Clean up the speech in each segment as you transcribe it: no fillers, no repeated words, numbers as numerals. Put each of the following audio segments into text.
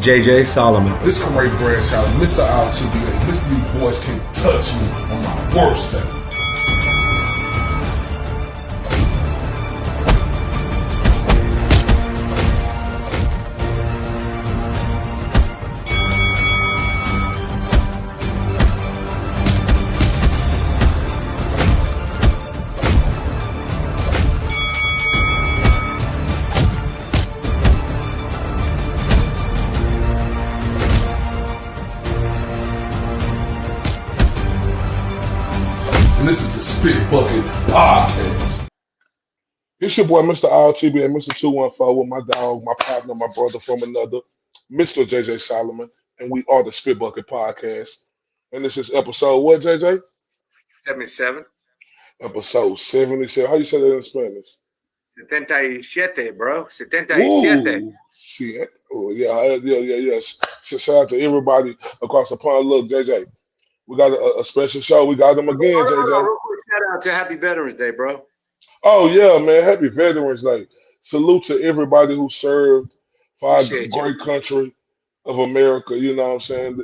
JJ Solomon. This Corey Bradshaw, Mr. RTBA, Mr. These boys can't touch me on my worst day. This is the Spit Bucket Podcast. It's your boy, Mr. RTB and Mr. 214 with my dog, my partner, my brother from another, Mr. JJ Solomon, and we are the Spit Bucket Podcast. And this is episode what, JJ? 77. Episode 77. How you say that in Spanish? 77, bro. 77. Ooh, shit. Oh, yeah. Shout out to everybody across the pond. Look, JJ. We got a special show. We got them again, JJ. Real quick shout out to Happy Veterans Day, bro. Oh, yeah, man. Happy Veterans Day. Salute to everybody who served for our great country of America. You know what I'm saying?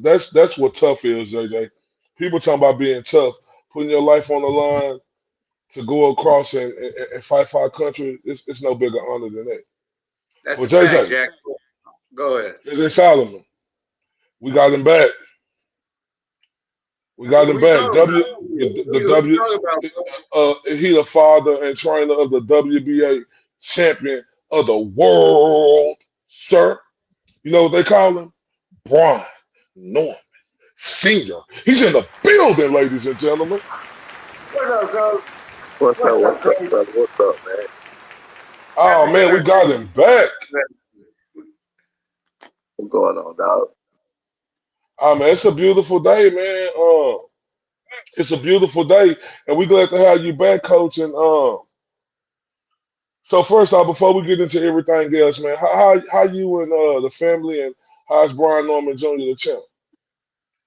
That's what tough is, JJ. People talking about being tough, putting your life on the line to go across and fight for our country. It's no bigger honor than that. That's well, JJ. Fact, Jack. Go ahead. JJ Solomon. We got him back. We got him back. He the father and trainer of the WBA champion of the world, sir. You know what they call him? Brian Norman Sr. He's in the building, ladies and gentlemen. What up, Coach? What's up, brother? What's up, man? Oh, man, we got him back. What's going on, dog? Oh, man, it's a beautiful day, man. It's a beautiful day, and we're glad to have you back, Coach. And so first off, before we get into everything else, man, how you and the family, and how's Brian Norman Jr. the champ?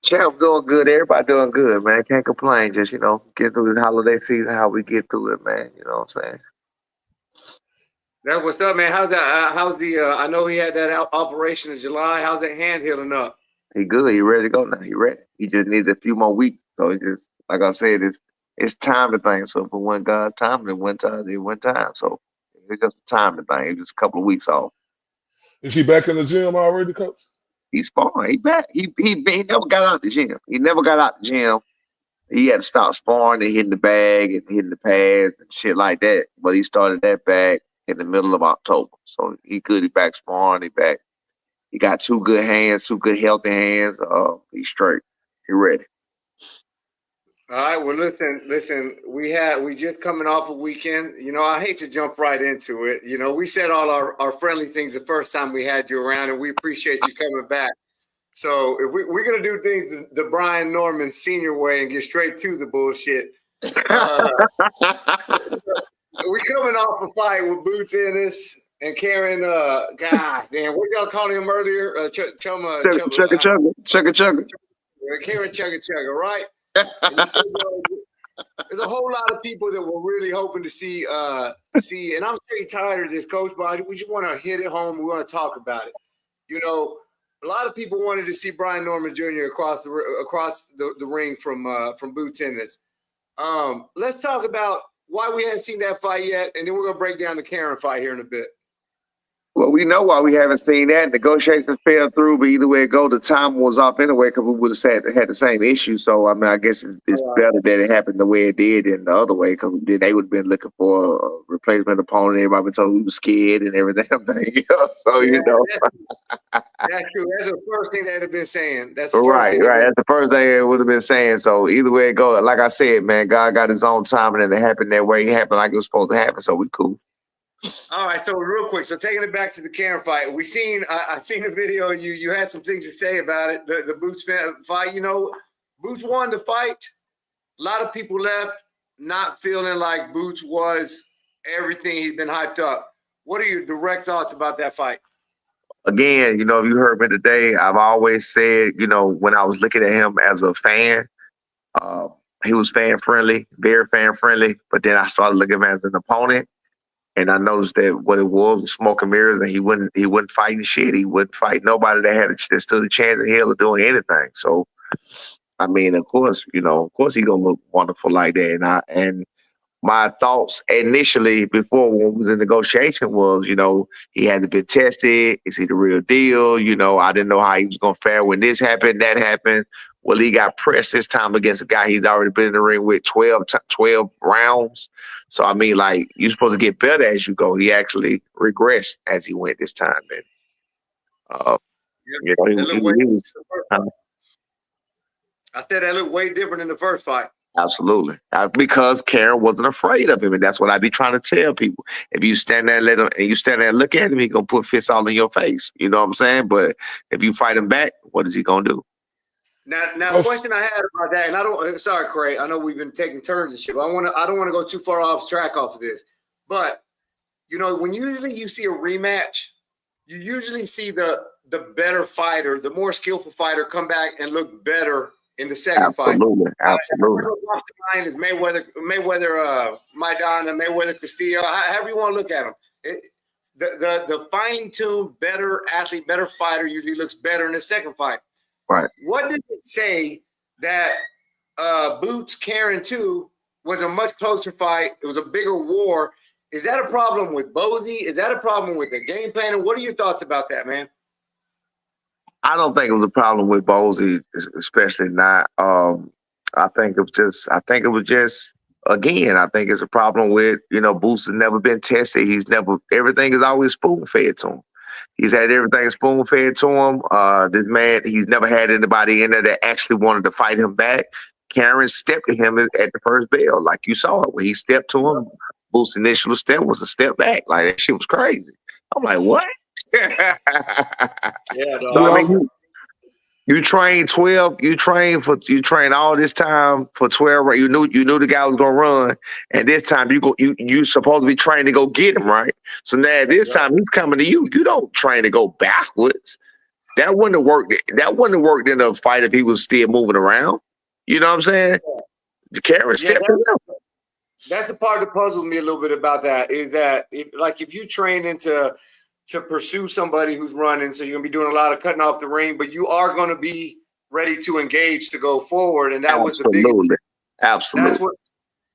Champ doing good. Everybody doing good, man. Can't complain. Just, get through the holiday season, how we get through it, man. You know what I'm saying? That's what's up, man. How's the I know he had that operation in July. How's that hand healing up? He good. He ready to go now. He ready. He just needs a few more weeks. So it just, like I said, it's time to thing. So for when God's time, then when time. So it's just a time to thing. It's just a couple of weeks off. Is he back in the gym already, Coach? He's sparring. He back. He never got out the gym. He never got out the gym. He had to stop sparring and hitting the bag and hitting the pads and shit like that. But he started that back in the middle of October. So he good. He back sparring. He back. He got two good hands, two good healthy hands. He's straight. He ready. All right. Well, listen. We just coming off a weekend. I hate to jump right into it. We said all our friendly things the first time we had you around, and we appreciate you coming back. So if we're gonna do things the Brian Norman Sr. way and get straight to the bullshit. We coming off a fight with Boots Ennis and Karen, God damn, what y'all calling him earlier? Chugga. Karen Chugga, right? And you said, there's a whole lot of people that were really hoping to see, and I'm pretty tired of this, Coach, but we just want to hit it home. We want to talk about it. A lot of people wanted to see Brian Norman Jr. across the ring from Boots Ennis. Let's talk about why we haven't seen that fight yet, and then we're gonna break down the Karen fight here in a bit. Well, we know why we haven't seen that. Negotiations fell through, but either way it go, the time was off anyway because we would have had the same issue. So, I guess it's better that it happened the way it did than the other way because then they would have been looking for a replacement opponent. Everybody been told we were scared and everything. So, That's true. That's the first thing they'd have been saying. That's the first right. thing That's the first thing they would have been saying. So, either way it go, like I said, man, God got his own time and it happened that way. It happened like it was supposed to happen. So, we cool. All right, so real quick, taking it back to the Karen fight, I seen a video. You had some things to say about it. The Boots fight, Boots won the fight. A lot of people left not feeling like Boots was everything he's been hyped up. What are your direct thoughts about that fight? Again, if you heard me today, I've always said, when I was looking at him as a fan, he was fan friendly, very fan friendly. But then I started looking at him as an opponent. And I noticed that what it was smoke and mirrors, and he wasn't fighting shit. He wouldn't fight nobody that stood a chance in hell of doing anything. So I mean, of course, of course he gonna look wonderful like that. And my thoughts initially before when we was in negotiation was, he hadn't been tested. Is he the real deal? I didn't know how he was going to fare when this happened, that happened. Well, he got pressed this time against a guy he's already been in the ring with 12 rounds. So, I mean, like, you're supposed to get better as you go. He actually regressed as he went this time. And, he was. I said that looked way different in the first fight. Absolutely. Because Karen wasn't afraid of him. And that's what I be trying to tell people. If you stand there and look at him, he gonna put fists all in your face. You know what I'm saying? But if you fight him back, what is he gonna do? Now the question I had about that, and I don't sorry, Craig, I know we've been taking turns and shit, but I don't want to go too far off track off of this. But when usually you see a rematch, you usually see the better fighter, the more skillful fighter come back and look better in the second fight. Absolutely. Off the line is Mayweather, Maidana, Mayweather, Castillo, however you want to look at them. The fine-tuned, better athlete, better fighter usually looks better in the second fight. Right. What did it say that Boots Karen 2 was a much closer fight? It was a bigger war. Is that a problem with Bozy? Is that a problem with the game plan? And what are your thoughts about that, man? I don't think it was a problem with Bozy, especially not. I think it was just again, I think it's a problem with, Boots has never been tested. Everything is always spoon fed to him. He's had everything spoon fed to him. This man, he's never had anybody in there that actually wanted to fight him back. Karen stepped to him at the first bell, like you saw it when he stepped to him. Boots' initial step was a step back. Like that shit was crazy. I'm like, what? Yeah, dog. So, I mean, you train 12. You train all this time for 12. You knew the guy was gonna run, and this time you supposed to be trained to go get him, right? So now this time he's coming to you. You don't train to go backwards. That wouldn't have worked. That wouldn't have worked in a fight if he was still moving around. You know what I'm saying? Karen stepped in. That's the part that puzzled me a little bit about that. Is that if you train to pursue somebody who's running, so you're gonna be doing a lot of cutting off the ring, but you are gonna be ready to engage to go forward, and that was the biggest. Absolutely. That's what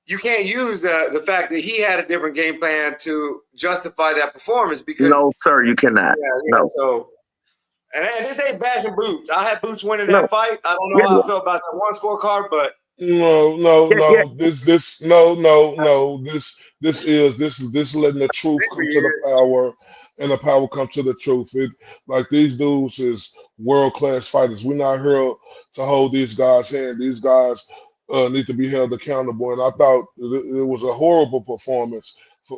you can't use the fact that he had a different game plan to justify that performance because no, sir, you cannot. No. So, and this ain't bashing Boots. I had Boots winning that fight. I don't know how I felt about that one scorecard, but No. This is letting the truth come to the power, and the power come to the truth. Like these dudes is world-class fighters. We're not here to hold these guys' hand. These guys need to be held accountable. And I thought it was a horrible performance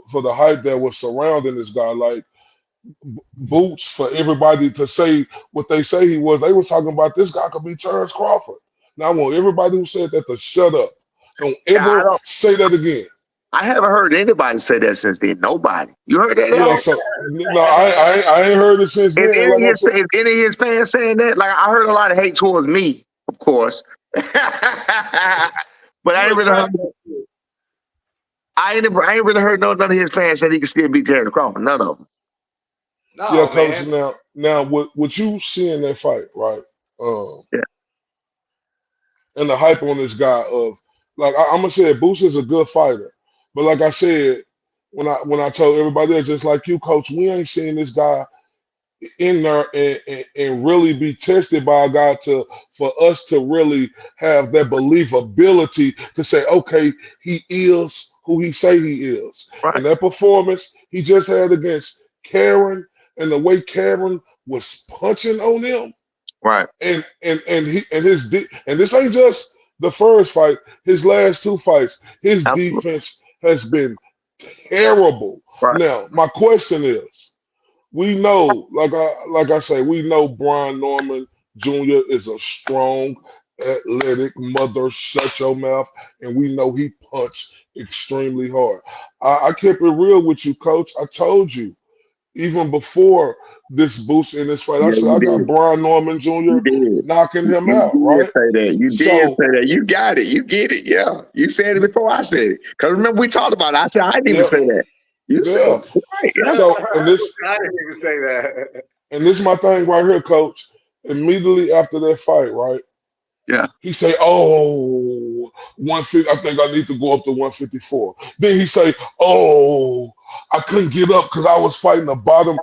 for the hype that was surrounding this guy. Like Boots, for everybody to say what they say he was, they was talking about this guy could be Terrence Crawford. Now I want everybody who said that to shut up. Don't ever say that again. I haven't heard anybody say that since then. Nobody. You heard that? Yeah, so, no, I ain't heard it since then. Is any of his fans saying that? Like I heard a lot of hate towards me, of course. But I ain't really heard none of his fans say he can still beat Terrence Crawford. None of them. No, yeah, Coach. Man. Now, what you see in that fight, right? And the hype on this guy of like I'm gonna say Boots is a good fighter, but like I said, when I told everybody else, just like you, Coach, we ain't seen this guy in there and really be tested by a guy for us to really have that believability to say, okay, he is who he say he is. Right. And that performance he just had against Karen and the way Karen was punching on him. Right. And this ain't just the first fight, his last two fights, his defense has been terrible. Right. Now, my question is, we know, like I say, we know Brian Norman Jr. is a strong, athletic mother, shut your mouth, and we know he punched extremely hard. I kept it real with you, Coach. I told you, even before this boost in this fight, I said I got Brian Norman Jr. knocking him out, right? Say that. You did say that. You got it. You get it. Yeah. You said it before I said it. Because remember, we talked about it. I said I didn't even say that. You said Yeah. right. Yeah. So and this I didn't even say that. and this is my thing right here, coach. Immediately after that fight, right? Yeah. He say, "Oh, 150. I think I need to go up to 154." Then he say, "Oh, I couldn't get up because I was fighting a bottom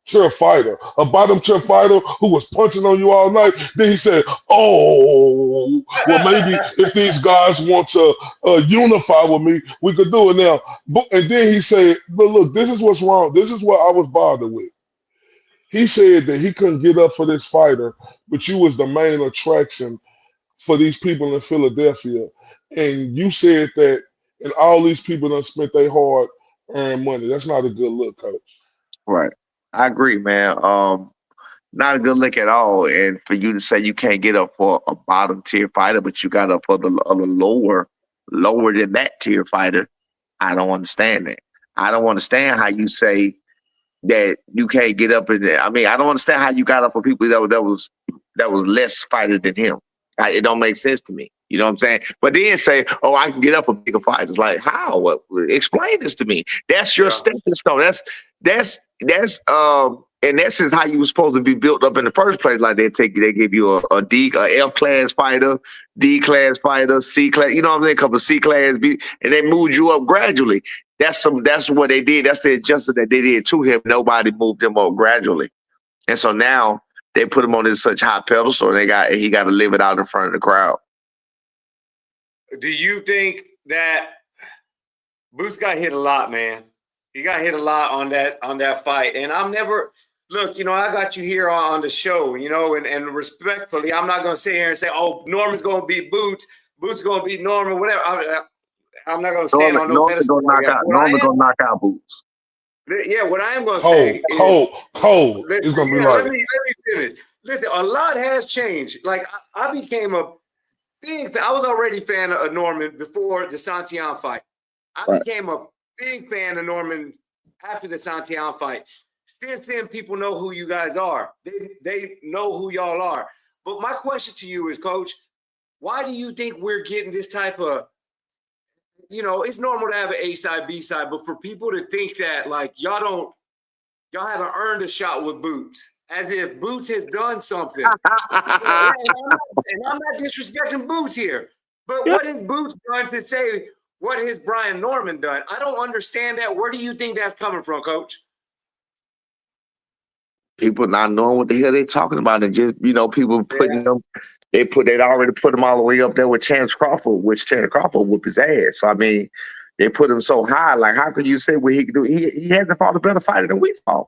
tier fighter, who was punching on you all night." Then he said, "Oh, well, maybe if these guys want to unify with me, we could do it now." And then he said, "But look, this is what's wrong. This is what I was bothered with." He said that he couldn't get up for this fighter, but you was the main attraction for these people in Philadelphia. And you said that, and all these people done spent their hard earned money. That's not a good look, coach. Right. I agree, man. Not a good look at all. And for you to say you can't get up for a bottom tier fighter, but you got up for the lower than that tier fighter, I don't understand that. I don't understand how you say that you can't get up in there. I mean, I don't understand how you got up for people that was less fighter than him. It don't make sense to me. You know what I'm saying? But then say, "Oh, I can get up for bigger fighters." Like, how? What? Explain this to me. That's your stepping stone. That's in essence how you were supposed to be built up in the first place. Like they give you a F class fighter, D class fighter, C class. You know what I'm saying? A couple of C class, B, and they moved you up gradually. That's what they did. That's the adjustment that they did to him. Nobody moved him up gradually, and so now they put him on this such high pedestal. He got to live it out in front of the crowd. Do you think that Boots got hit a lot, man? He got hit a lot on that fight, and I'm never look. I got you here on the show, and respectfully, I'm not going to sit here and say, "Oh, Norman's going to beat Boots. Boots going to beat Norman." Whatever. I'm not going to stand on no pedestal. Norman's going to knock out Boots. Yeah, what I am going to say Cold. It's going to be like. Let me finish. Listen, a lot has changed. Like I became a big fan. I was already a fan of Norman before the Santillan fight. I became a big fan of Norman after the Santillan fight. Since then, people know who you guys are. They know who y'all are. But my question to you is, Coach, why do you think we're getting this type of, it's normal to have an A side, B side, but for people to think that like y'all haven't earned a shot with Boots, as if Boots has done something. And I'm not disrespecting Boots here, but what has Boots done to say what has Brian Norman done? I don't understand that. Where do you think that's coming from, Coach? People not knowing what the hell they're talking about, and just people putting them. They already put him all the way up there with Terrence Crawford, which Terrence Crawford whooped his ass. So I mean, they put him so high. Like, how could you say what he could do? He hasn't fought a better fighter than we fought.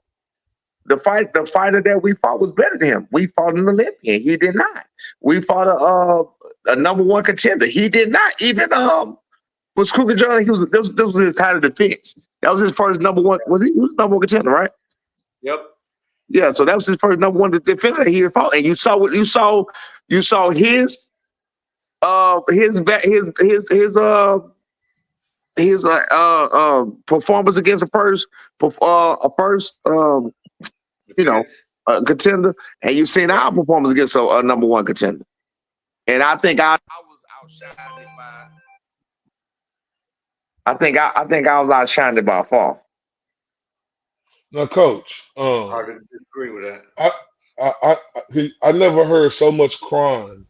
The fighter that we fought was better than him. We fought an Olympian. He did not. We fought a number one contender. He did not. Even was Cougar John. This was his kind of defense. That was his first number one. He was number one contender, right? Yep. Yeah. So that was his first number one defender that he had fought. And you saw his performance against a contender, and you've seen our performance against a number one contender. And I think I was outshined by. I think I was outshined by far. Now, Coach, I disagree with that. I never heard so much crying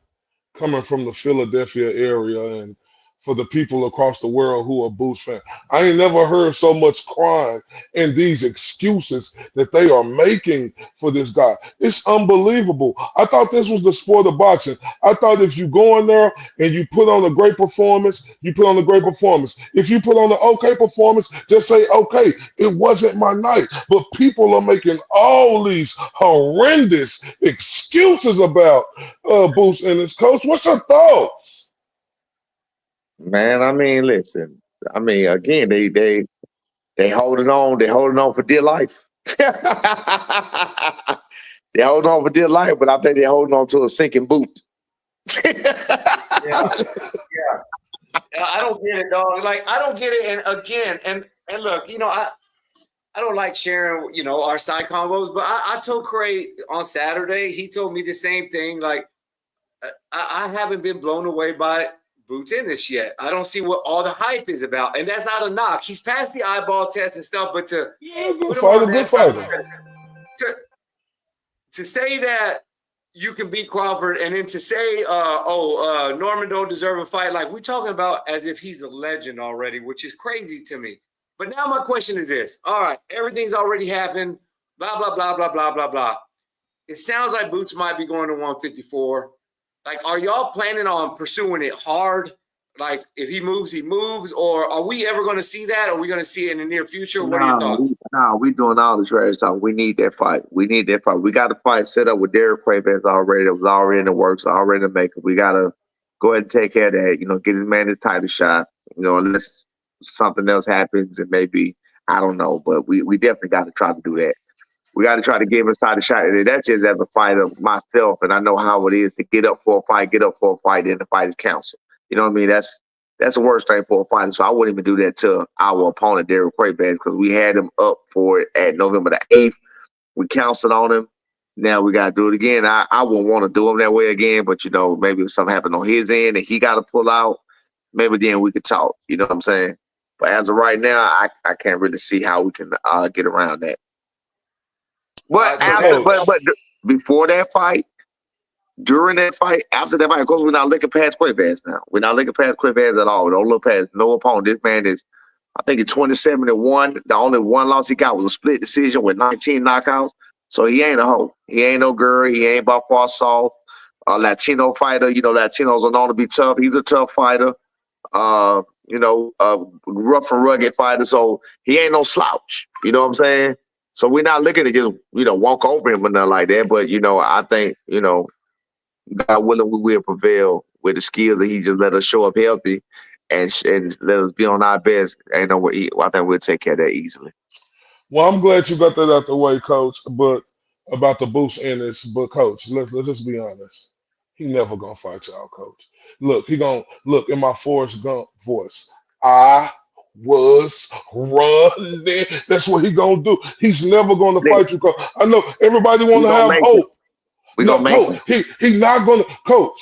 coming from the Philadelphia area and for the people across the world who are Boots fans. I ain't never heard so much crying and these excuses that they are making for this guy. It's unbelievable. I thought this was the sport of boxing. I thought if you go in there and you put on a great performance, you put on a great performance. If you put on an okay performance, just say, okay, it wasn't my night. But people are making all these horrendous excuses about Boots and his coach. What's your thoughts? Man, I mean, listen. I mean, again, they holding on. They holding on for dear life. They holding on for dear life, but I think they're holding on to a sinking boot. Yeah. I don't get it, dog. Like, I don't get it. And again, and look, I don't like sharing, our side combos, but I told Craig on Saturday, he told me the same thing. Like, I haven't been blown away by Boots Ennis yet. I don't see what all the hype is about, and that's not a knock. He's passed the eyeball test and stuff, but to good fighter, good fighter. To say that you can beat Crawford, and then to say, Norman don't deserve a fight, like we're talking about as if he's a legend already, which is crazy to me. But now my question is this: all right, everything's already happened. Blah blah blah blah blah blah blah. It sounds like Boots might be going to 154. Like, are y'all planning on pursuing it hard? Like, if he moves, he moves, or are we ever going to see that? Are we going to see it in the near future? What are your thoughts? We doing all the trash talk. We need that fight. We got a fight set up with Derek Cravens already. It was already in the works, already in the making. We got to go ahead and take care of that. You know, get his man his title shot. You know, unless something else happens and maybe, I don't know. But we definitely got to try to do that. We got to try to give him a title shot. And that's just as a fighter myself, and I know how it is to get up for a fight, then the fight is canceled. You know what I mean? That's the worst thing for a fighter. So I wouldn't even do that to our opponent, Derek Cravens, because we had him up for it at November the 8th. We canceled on him. Now we got to do it again. I wouldn't want to do him that way again, but, you know, maybe if something happened on his end and he got to pull out, maybe then we could talk. You know what I'm saying? But as of right now, I can't really see how we can get around that. But before that fight, during that fight, after that fight, of course, we're not looking past Cravens now. We're not looking past Cravens at all. We don't look past no opponent. This man is, I think, it's 27-1. The only one loss he got was a split decision with 19 knockouts. So he ain't a hoe. He ain't no girl. He ain't by far soft. A Latino fighter. You know, Latinos are known to be tough. He's a tough fighter. Rough and rugged fighter. So he ain't no slouch. You know what I'm saying? So we're not looking to just, walk over him or nothing like that. But, I think, God willing, we will prevail with the skills that he just let us show up healthy and let us be on our best. I think we'll take care of that easily. Well, I'm glad you got that out the way, Coach. But about the Boots Ennis, but Coach, let's just be honest. He never gonna fight y'all, Coach. Look, he gonna look in my Forrest Gump voice. I was running. That's what he gonna do. He's never gonna fight you, Coach. I know everybody want to have hope. No, Coach, he not gonna. Coach,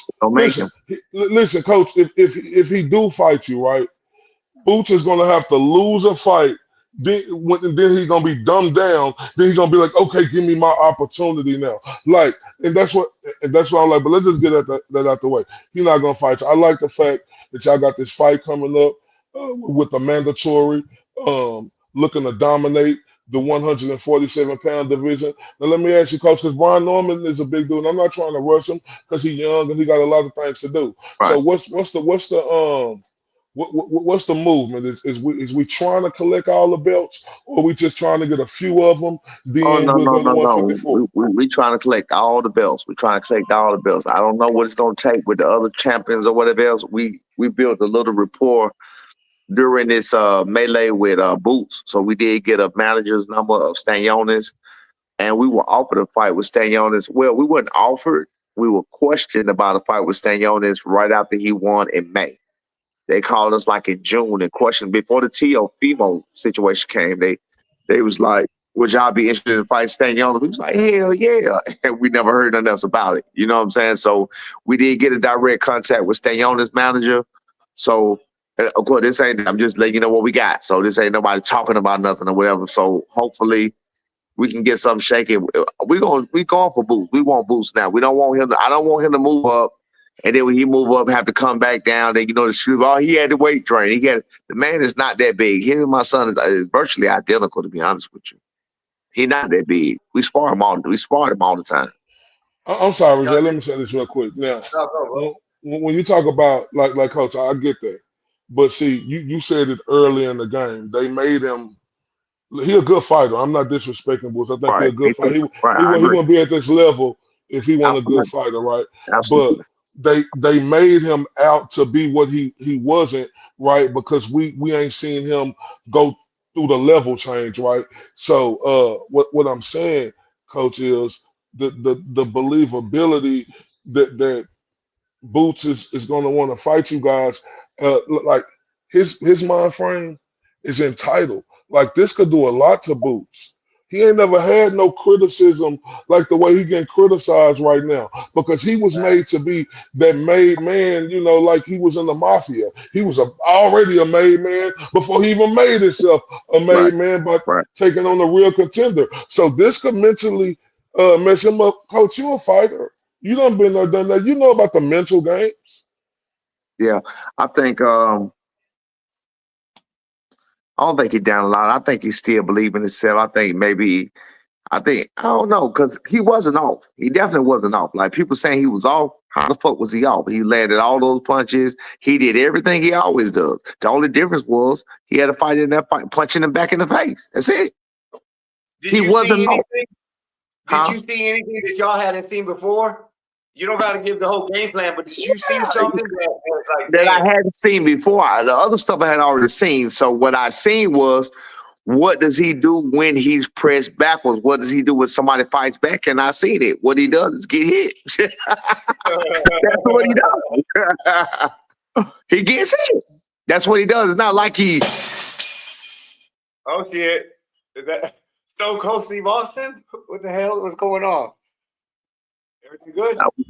listen, Coach. If he do fight you, right, Boots is gonna have to lose a fight. Then he's gonna be dumbed down. Then he's gonna be like, okay, give me my opportunity now. Like, and that's what I'm like. But let's just get that out the way. He's not gonna fight you. I like the fact that y'all got this fight coming up with the mandatory, looking to dominate the 147-pound division. Now let me ask you, Coach, because Brian Norman is a big dude. And I'm not trying to rush him because he's young and he got a lot of things to do. Right. So what's the movement? Is we trying to collect all the belts, or we just trying to get a few of them? Then we'll go to 154. We trying to collect all the belts. We're trying to collect all the belts. I don't know what it's going to take with the other champions or whatever else. We built a little rapport during this melee with Boots. So we did get a manager's number of Stanionis, and we were offered a fight with Stanionis. Well, we weren't offered. We were questioned about a fight with Stanionis right after he won in May. They called us like in June and questioned before the Teofimo situation came. They was like, would y'all be interested in fighting Stanionis? We was like, hell yeah. And we never heard nothing else about it. You know what I'm saying? So we did get a direct contact with Stanionis' manager. So of course, I'm just letting you know what we got. So this ain't nobody talking about nothing or whatever. So hopefully we can get something shaking. We going for Boots. We want Boots now. We don't want him I don't want him to move up. And then when he move up, have to come back down. Then the shoot. Oh, he had the weight drain. The man is not that big. Him and my son is virtually identical, to be honest with you. He's not that big. We spar him all the time. I'm sorry, Jay. Let me say this real quick. Now, when you talk about like Coach, I get that. But see, you said it early in the game. They made him. He a good fighter. I'm not disrespecting Boots. I think he's a good fighter. He wouldn't be at this level if he wasn't a good fighter, right? Absolutely. But they made him out to be what he wasn't, right? Because we ain't seen him go through the level change, right? So what I'm saying, Coach, is the believability that Boots is going to want to fight you guys. Like his mind frame is entitled. Like this could do a lot to Boots. He ain't never had no criticism like the way he getting criticized right now because he was made to be that made man, you know, like he was in the mafia. He was already a made man before he even made himself a made man by taking on a real contender. So this could mentally mess him up. Coach, you a fighter. You done been there, done that. You know about the mental game. Yeah, I think I don't think he down a lot. I think he still believe in himself. I don't know, because he wasn't off. He definitely wasn't off. Like people saying he was off. How the fuck was he off? He landed all those punches. He did everything he always does. The only difference was he had a fight in that fight, punching him back in the face. That's it. He wasn't off. Did you see anything that y'all hadn't seen before? You don't got to give the whole game plan, but did you see something that I hadn't seen before? The other stuff I had already seen. So what I seen was, what does he do when he's pressed backwards? What does he do when somebody fights back? And I seen it. What he does is get hit. That's what he does. He gets hit. That's what he does. It's not like he. Oh shit! Is that Stone Cold Steve Austin? What the hell was going on? Everything good? That was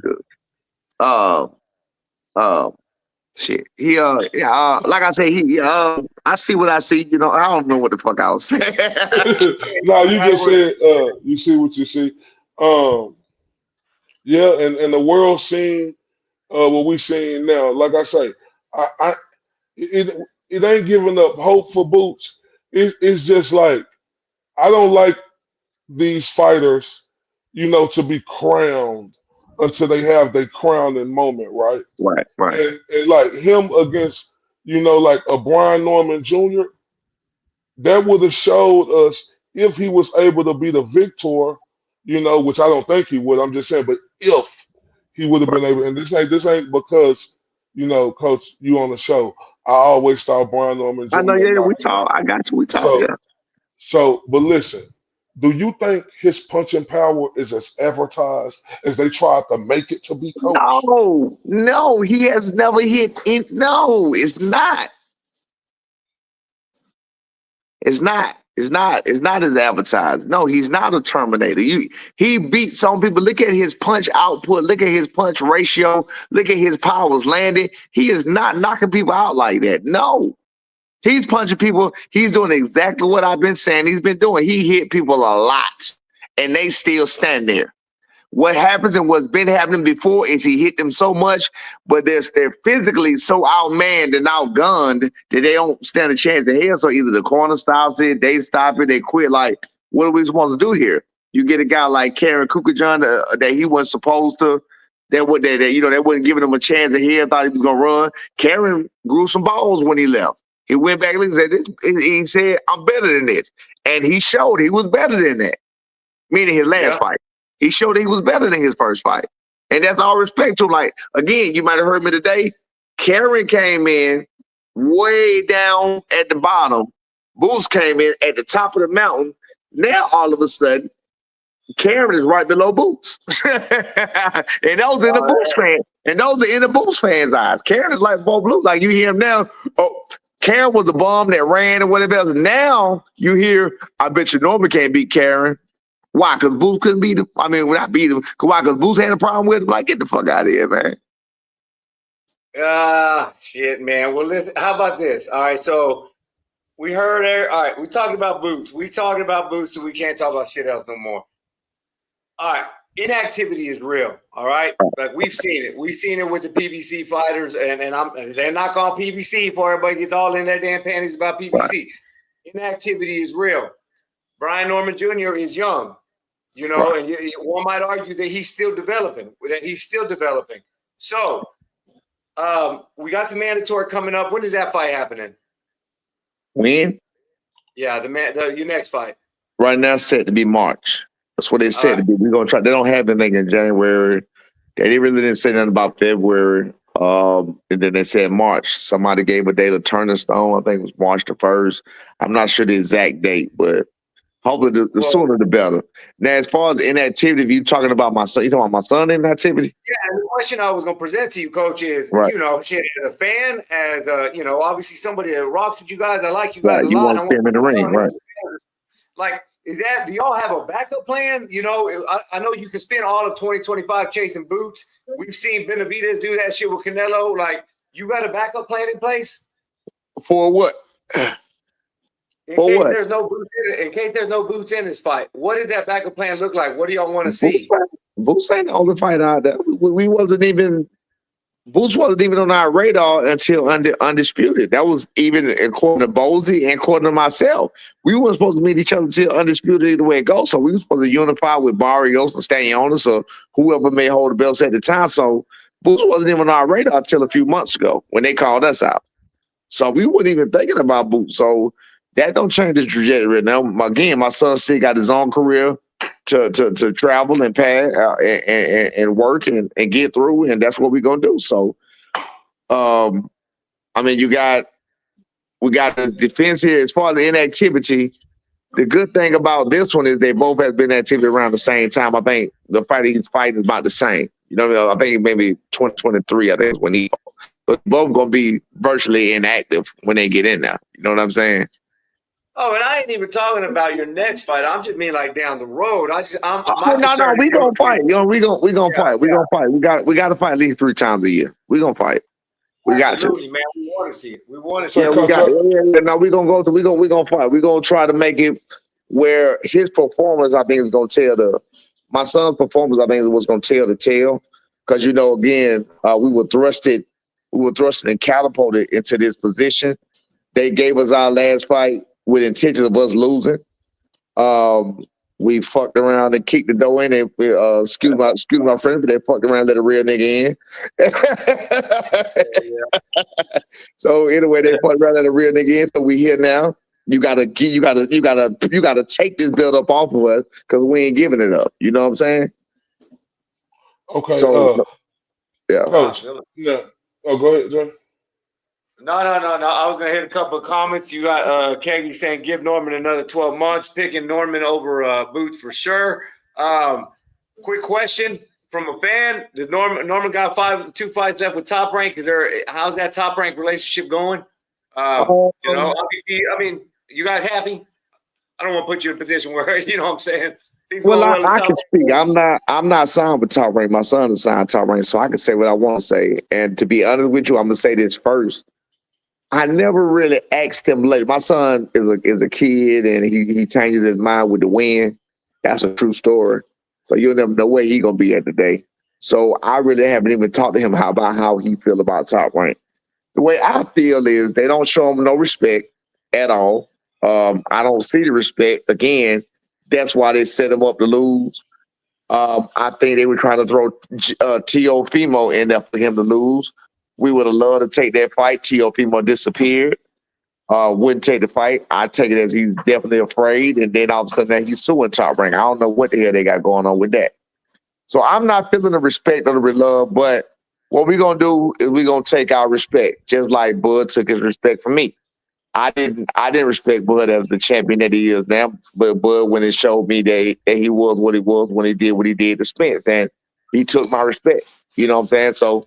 good. Shit. He like I say, I see what I see. You know, I don't know what the fuck I was saying. No, you just said you see what you see. Yeah, and the world seeing what we seeing now. Like I say, it ain't giving up hope for Boots. It's just like I don't like these fighters, you know, to be crowned until they have their crowning moment, right? Right. And like him against, you know, like a Brian Norman Jr., that would have showed us if he was able to be the victor, you know, which I don't think he would. I'm just saying, but if he would have been able, and this ain't because, you know, Coach, you on the show. I always thought Brian Norman Jr. I know, yeah, we talk. I got you. We talk. But listen, do you think his punching power is as advertised as they tried to make it to be, Coach? No, he has never hit. No, it's not. It's not as advertised. No, he's not a Terminator. He beat some people. Look at his punch output. Look at his punch ratio. Look at his powers landed. He is not knocking people out like that. No. He's punching people. He's doing exactly what I've been saying he's been doing. He hit people a lot, and they still stand there. What happens and what's been happening before is he hit them so much, but they're physically so outmanned and outgunned that they don't stand a chance in hell. So either the corner stops it, they stop it, they quit. Like, what are we supposed to do here? You get a guy like Karen Kukajan that he wasn't supposed to. They wasn't giving him a chance in hell. Thought he was gonna run. Karen grew some balls when he left. He went back and he said, "I'm better than this," and he showed he was better than that. Meaning his last fight. He showed he was better than his first fight. And that's all respect to him. Like, again, you might have heard me today. Karen came in way down at the bottom. Boots came in at the top of the mountain. Now, all of a sudden, Karen is right below Boots. And those are in the Boots fans. And those are in the Boots fans' eyes. Karen is like Bo Blue. Like, you hear him now. Oh, Karen was the bum that ran and whatever else. Now, you hear, I bet you Norman can't beat Karen. Why? Because Boots couldn't beat him? I mean, when I beat him, why? Because Boots had a problem with him? Like, get the fuck out of here, man. Shit, man. Well, listen, how about this? All right, so we heard there. All right, we talked about Boots. We talking about Boots, so we can't talk about shit else no more. All right, inactivity is real. All right, like we've seen it. We've seen it with the PBC fighters, and they're not called PBC before everybody gets all in their damn panties about PBC. Right. Inactivity is real. Brian Norman Jr. is young, you know, and one might argue that he's still developing. So, we got the mandatory coming up. When is that fight happening? When? Yeah, your next fight. Right now, it's set to be March. That's what they said to be. We're gonna try. They don't have anything in January. They really didn't say nothing about February. And then they said March. Somebody gave a date of Turner Stone. I think it was March the 1st. I'm not sure the exact date, but hopefully the sooner the better. Now, as far as inactivity, if you're talking about my son, you talking about my son inactivity? Yeah, and the question I was going to present to you, Coach, is, you know, shit, as a fan, as, you know, obviously somebody that rocks with you guys, I like you guys a lot. You want to see him in the ring, right? Like, do y'all have a backup plan? You know, I know you can spend all of 2025 chasing boots. We've seen Benavidez do that shit with Canelo. Like, you got a backup plan in place? For what? In case there's no boots in this fight, what does that backup plan look like? What do y'all want to see? Boots ain't the only fight out there. Boots wasn't even on our radar until Undisputed. That was even according to Bosey and according to myself. We weren't supposed to meet each other until Undisputed either way it goes. So we were supposed to unify with Barrios and Stanionis or whoever may hold the belts at the time. So Boots wasn't even on our radar until a few months ago when they called us out. So we weren't even thinking about Boots. So that don't change the trajectory. Now, again, my son still got his own career to travel and pay and work and get through, and that's what we're gonna do. So, I mean, we got the defense here. As far as the inactivity, the good thing about this one is they both have been active around the same time. I think the fight he's fighting is about the same. You know, I think maybe 2023. I think is when but both gonna be virtually inactive when they get in there. You know what I'm saying? Oh, and I ain't even talking about your next fight. I'm just mean like down the road. No, we gonna fight. You know, we gonna fight. We gonna fight. We got to fight at least 3 times a year. We gonna fight. We Absolutely, got to. Man. We want to see it. We want to see it. We got. Now we gonna go. We gonna fight. We gonna try to make it where his performance, I think, is gonna tell my son's performance. I think is what's gonna tell the tale. Because you know, again, we were thrusted and catapulted into this position. They gave us our last fight with intention of us losing. We fucked around and kicked the door in and excuse my friend, but they fucked around and let a real nigga in. So anyway, they fucked around and let a real nigga in. So we here now. You gotta take this build up off of us because we ain't giving it up. You know what I'm saying? Okay. So, yeah. Coach. Yeah. Oh, go ahead, John. No. I was gonna hit a couple of comments. You got Keggy saying give Norman another 12 months, picking Norman over Boots for sure. Quick question from a fan: does Norman got 2 fights left with Top Rank? How's that Top Rank relationship going? You know, obviously, I mean, you guys happy? I don't want to put you in a position where you know what I'm saying. Well, I can speak. I'm not signed with Top Rank. My son is signed Top Rank, so I can say what I want to say. And to be honest with you, I'm gonna say this first. I never really asked him late. My son is a kid, and he changes his mind with the win. That's a true story. So you'll never know where he's gonna be at today. So I really haven't even talked to him about how he feel about Top Rank. The way I feel is they don't show him no respect at all. I don't see the respect. Again, that's why they set him up to lose. I think they were trying to throw Teofimo in there for him to lose. We would have loved to take that fight. Teofimo disappeared. Wouldn't take the fight. I take it as he's definitely afraid. And then all of a sudden he's suing Top Rank. I don't know what the hell they got going on with that. So I'm not feeling the respect or the love, but what we're going to do is we're going to take our respect, just like Bud took his respect from me. I didn't respect Bud as the champion that he is now, but Bud, when it showed me that he was what he was when he did what he did to Spence, and he took my respect. You know what I'm saying? So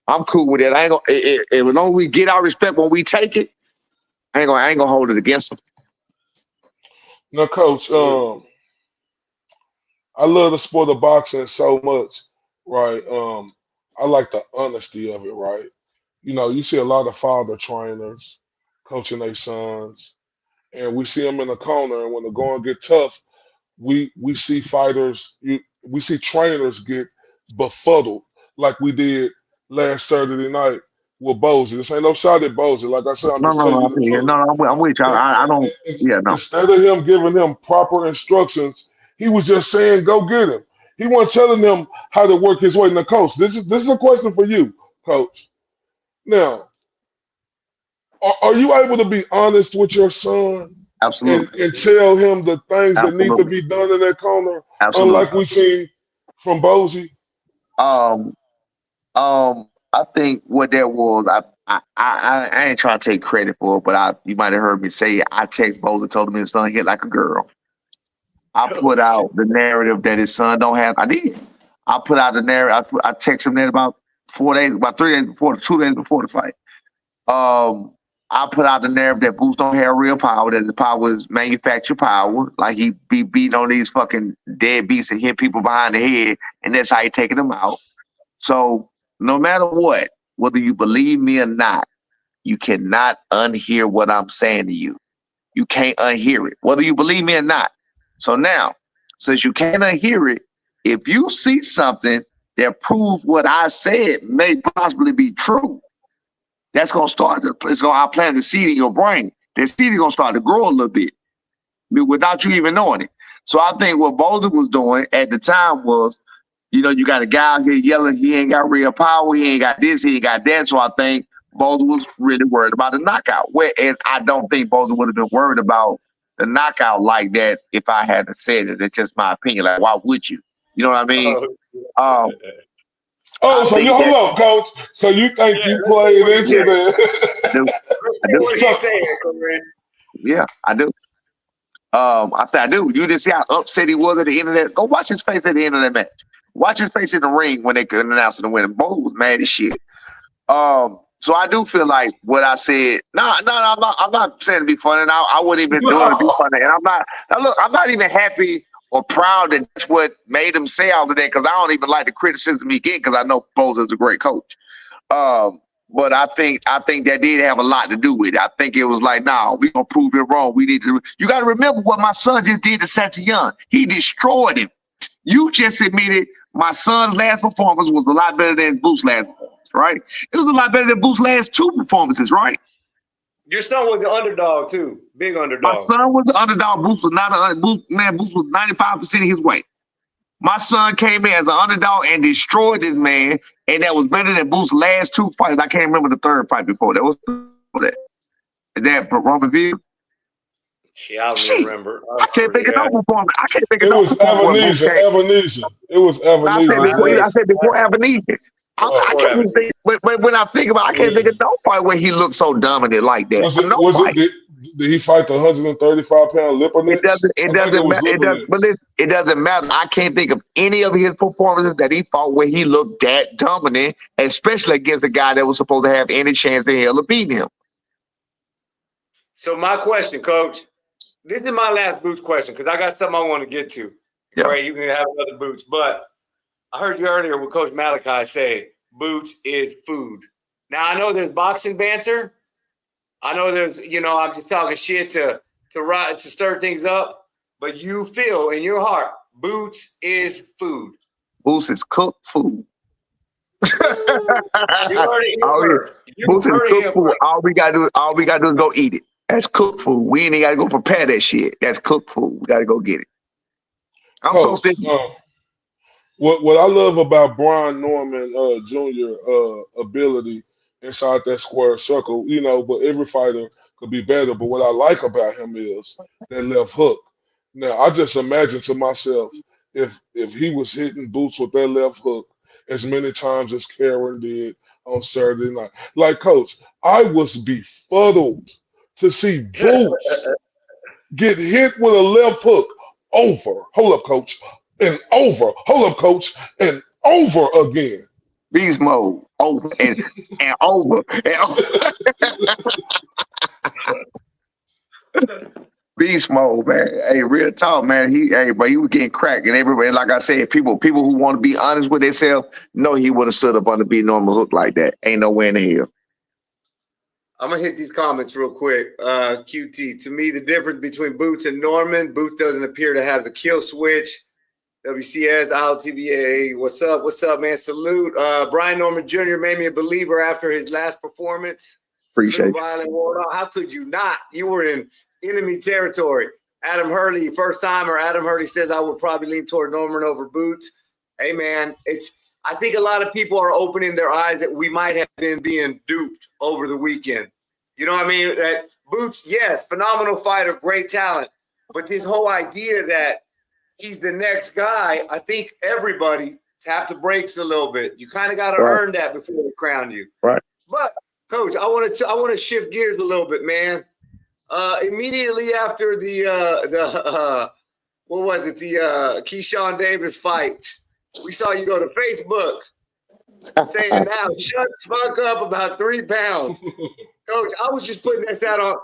I'm cool with that. I ain't gonna. As long as we get our respect when we take it, I ain't gonna hold it against him. Now, Coach, I love the sport of boxing so much, right? I like the honesty of it, right? You know, you see a lot of father trainers coaching their sons, and we see them in the corner, and when the going get tough, we see we see trainers get befuddled like we did last Saturday night with Bosey. This ain't no shot at Bosey. Like I said, I'm just telling you the truth. I'm with you. I don't. Yeah, no. Instead of him giving him proper instructions, he was just saying, "Go get him." He wasn't telling them how to work his way. Now, Coach, this is a question for you, Coach. Now, are you able to be honest with your son? Absolutely. And tell him the things that need to Absolutely. be done in that corner, Absolutely. unlike we seen from Bosey? I think what that was, I ain't trying to take credit for it, but you might have heard me say I text Bosey, told him his son hit like a girl. I put out the narrative that his son don't have. I did. I put out the narrative. I texted him that about 4 days, about 3 days before, 2 days before the fight. I put out the narrative that Boots don't have real power, that the power is manufactured power. Like he be beating on these fucking dead beats and hit people behind the head, and that's how he taking them out. So no matter what, whether you believe me or not, you cannot unhear what I'm saying to you. You can't unhear it, whether you believe me or not. So now, since you can't unhear it, if you see something that proves what I said may possibly be true, that's gonna start. I plant the seed in your brain. That seed is gonna start to grow a little bit without you even knowing it. So I think what Bozer was doing at the time was, you got a guy out here yelling, he ain't got real power, he ain't got this, he ain't got that. So I think Bozer was really worried about the knockout. And I don't think Bozer would have been worried about the knockout like that if I hadn't said it. It's just my opinion. Like, why would you? You know what I mean? So you hold on, Coach. So you think you played into that? I do. What he's saying, yeah, I do. I said I do. You didn't see how upset he was at the end of that. Go watch his face at the end of that match. Watch his face in the ring when they could announce the winner. Bo was mad as shit. So I do feel like what I said. No, I'm not saying to be funny. And I wouldn't even do it to be funny. And I'm not even happy or proud that that's what made him say all of that, because I don't even like the criticism he get, because I know Bozer is a great coach. But I think that did have a lot to do with it. I think it was like, no, we gonna prove it wrong. We need to. You got to remember what my son just did to Santillan. He destroyed him. You just admitted my son's last performance was a lot better than Boots' last performance, right? It was a lot better than Boots' last 2 performances, right? Your son was the underdog too, big underdog. My son was the underdog. Boots was not an underdog. Man, Boots was 95% of his weight. My son came in as an underdog and destroyed this man, and that was better than Boots' last 2 fights. I can't remember the third fight before that. Was that? Is that Romanville? Yeah, I remember. I can't think of no performance. I can't think of It no was performance. Evanesia. It was Evanesia. I said before Evanesia. I can't even think. But when I think about it, I can't think of no fight where he looked so dominant like that. Did he fight the 135-pound Lipinets? It doesn't matter. I can't think of any of his performances that he fought where he looked that dominant, especially against a guy that was supposed to have any chance in hell of beating him. So my question, Coach, this is my last Boots question, because I got something I want to get to. Yeah. Right, you can have another Boots, but I heard you earlier with Coach Malachi say Boots is food. Now I know there's boxing banter. I know there's, I'm just talking shit to stir things up, but you feel in your heart Boots is food. Boots is cooked food. You heard it here first. Boots is cooked food. All we gotta do is go eat it. That's cooked food. We ain't gotta go prepare that shit. That's cooked food. We gotta go get it. I'm so sick. What I love about Brian Norman Jr. Ability inside that square circle, but every fighter could be better. But what I like about him is that left hook. Now I just imagine to myself if he was hitting Boots with that left hook as many times as Karen did on Saturday night. Like, Coach, I was befuddled to see Boots get hit with a left hook over. Hold up, Coach. And over. Hold up, Coach. And over again. Beast mode. Over and over. And over. Beast mode, man. Hey, real talk, man. He was getting cracked, and everybody, like I said, people who want to be honest with themselves know he would have stood up on the B normal hook like that. Ain't nowhere in the hell. I'm gonna hit these comments real quick. QT, to me, the difference between Boots and Norman, Boots doesn't appear to have the kill switch. WCS, ILTBA, what's up, man? Salute. Brian Norman Jr. made me a believer after his last performance. Appreciate it. How could you not? You were in enemy territory. Adam Hurley, first timer. Adam Hurley says I would probably lean toward Norman over Boots. Hey, man, I think a lot of people are opening their eyes that we might have been being duped over the weekend. You know what I mean? That Boots, yes, phenomenal fighter, great talent. But this whole idea that he's the next guy, I think everybody tap the brakes a little bit. You kind of got to earn that before they crown you. Right. But, Coach, I want to shift gears a little bit, man. Immediately after the Keyshawn Davis fight, we saw you go to Facebook saying now shut the fuck up about 3 pounds. Coach, I was just putting this out on.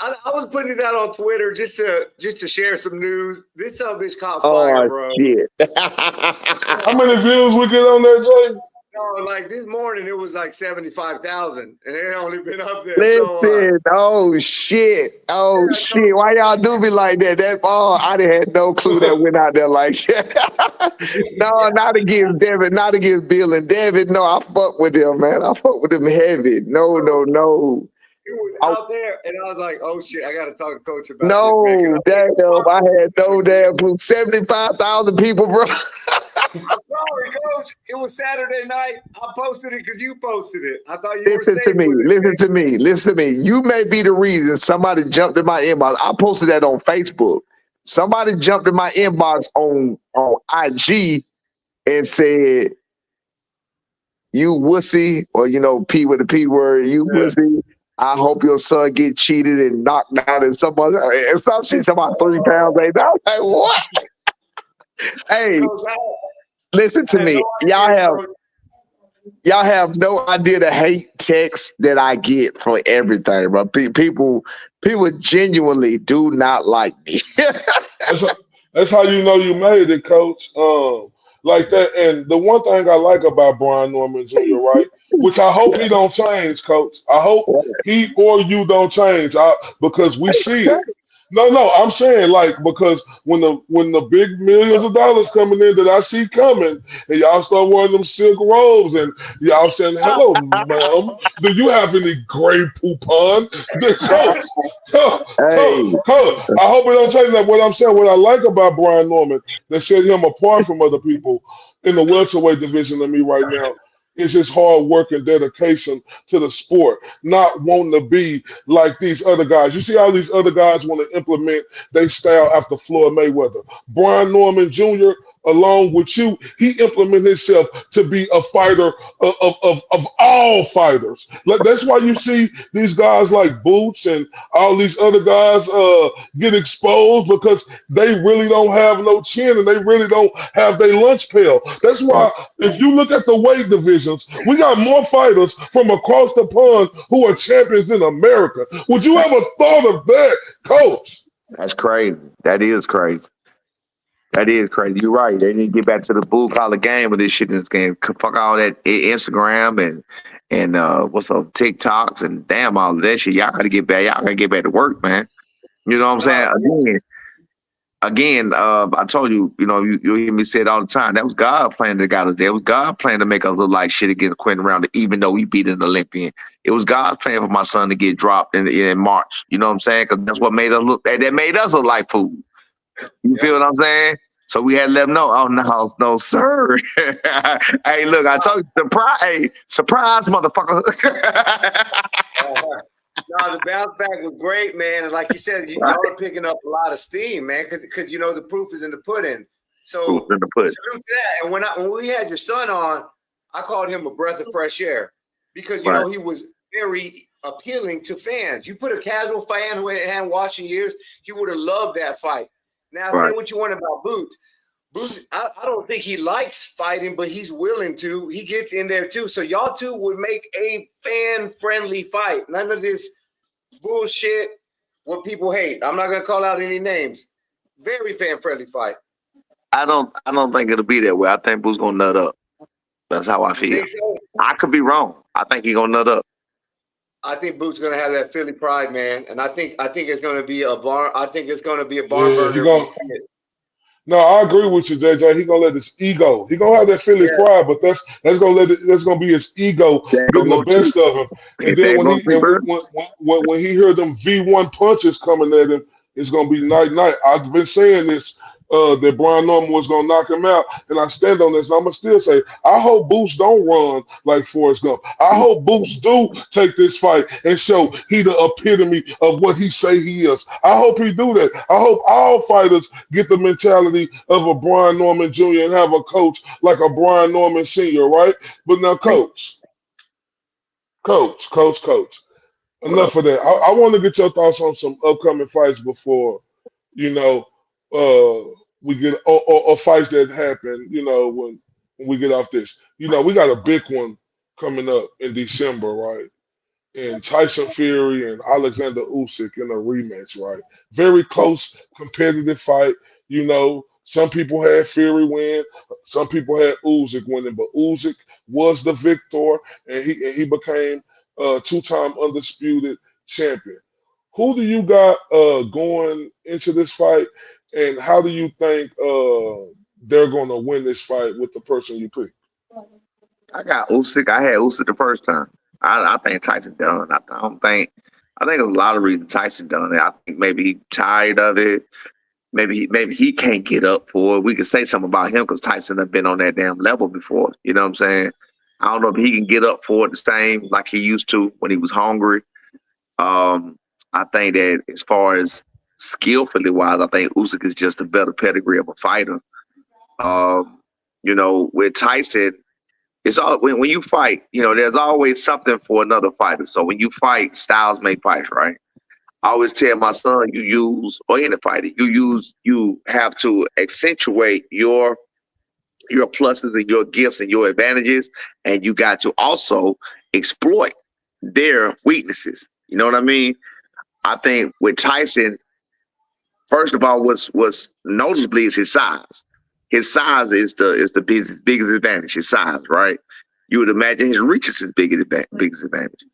I was putting it out on Twitter just to share some news. This son of a bitch caught fire, bro. Shit. How many views we get on that, Jay? No, like this morning it was like 75,000, and it only been up there. Listen, oh shit. Why y'all do me like that? I didn't have no clue that went out there like that. No, not against Devin, not against Bill and Devin. No, I fuck with them, man. I fuck with them heavy. No. It was out there, and I was like, "Oh shit, I got to talk to Coach about no, this." No, damn, I had no damn clue. 75,000 people, bro. Sorry, Coach. It was Saturday night. I posted it because you posted it. I thought you Listen were to me. Listen to me. You may be the reason somebody jumped in my inbox. I posted that on Facebook. Somebody jumped in my inbox on IG and said, "You wussy," or P with the P word. You wussy. I hope your son get cheated and knocked down and some shit about 3 pounds. I was like, what? Hey, listen to me. Y'all have no idea the hate text that I get for everything, bro. People genuinely do not like me. That's how you know you made it, Coach. Like that. And the one thing I like about Brian Norman Jr., right? Which I hope he don't change, Coach. I hope he or you don't change, because we see it. No, I'm saying because when the big millions of dollars coming in that I see coming, and y'all start wearing them silk robes, and y'all saying, "Hello, ma'am, do you have any gray poupon?" I hope it don't change that. What I'm saying, what I like about Brian Norman that set him apart from other people in the welterweight division of me right now is his hard work and dedication to the sport, not wanting to be like these other guys. You see how these other guys want to implement their style after Floyd Mayweather. Brian Norman Jr., along with you, he implemented himself to be a fighter of all fighters. That's why you see these guys like Boots and all these other guys get exposed, because they really don't have no chin and they really don't have their lunch pail. That's why if you look at the weight divisions, we got more fighters from across the pond who are champions in America. Would you ever thought of that, Coach? That's crazy. That is crazy. That is crazy. You're right. They need to get back to the blue collar game with this shit in this game. Fuck all that Instagram and what's up, TikToks and damn all of that shit. Y'all gotta get back. Y'all gotta get back to work, man. You know what I'm saying? Again, I told you, you hear me say it all the time. That was God planning that got us there. It was God planning to make us look like shit against Quentin Round, even though we beat an Olympian. It was God's plan for my son to get dropped in March. You know what I'm saying? Because that's what made us look. That made us look like food. You feel what I'm saying? So we had to let them know. Oh no, sir. Hey, look, I told you, surprise, motherfucker. No, the bounce back was great, man. And like you said, y'all are picking up a lot of steam, man, because the proof is in the pudding. So salute to that. And when we had your son on, I called him a breath of fresh air because he was very appealing to fans. You put a casual fan who hadn't watched in years, he would have loved that fight. Now, say what you want about Boots. Boots, I don't think he likes fighting, but he's willing to. He gets in there too. So y'all two would make a fan-friendly fight. None of this bullshit, what people hate. I'm not gonna call out any names. Very fan-friendly fight. I don't think it'll be that way. I think Boots gonna nut up. That's how I feel. So? I could be wrong. I think he's gonna nut up. I think Boots gonna have that Philly pride, man, and I think it's gonna be a barn. I think it's gonna be a barn burner. No, I agree with you, JJ. He gonna let his ego. He gonna have that Philly pride, but that's gonna be his ego getting the best of him. And then when he hear them V1 punches coming at him, it's gonna be night. I've been saying this. That Brian Norman was gonna knock him out, and I stand on this. And I'm gonna still say, I hope Boots don't run like Forrest Gump. I hope Boots do take this fight and show he the epitome of what he say he is. I hope he do that. I hope all fighters get the mentality of a Brian Norman Jr. and have a coach like a Brian Norman Sr. Right? But now, coach. Enough of that. I want to get your thoughts on some upcoming fights before, we get or fights that happen, when we get off this. We got a big one coming up in December, right? and Tyson Fury and Alexander Usyk in a rematch, right? Very close, competitive fight. You know, some people had Fury win, some people had Usyk winning, but Usyk was the victor, and he became a two-time undisputed champion. Who do you got going into this fight, and how do you think they're going to win this fight with the person you pick? I got Usyk. I had Usyk the first time. I think Tyson done. I don't think. I think there's a lot of reasons Tyson done it. I think maybe he tired of it. Maybe he can't get up for it. We could say something about him because Tyson have been on that damn level before. You know what I'm saying? I don't know if he can get up for it the same like he used to when he was hungry. I think that as far as skillfully wise, I think Usyk is just a better pedigree of a fighter. Um, with Tyson, it's all when you fight, there's always something for another fighter. So when you fight, styles make fights, right? I always tell my son, or any fighter, you have to accentuate your pluses and your gifts and your advantages, and you got to also exploit their weaknesses. You know what I mean? I think with Tyson, first of all, what's noticeably is his size. His size is the biggest advantage. His size, right? You would imagine his reach is his biggest advantage.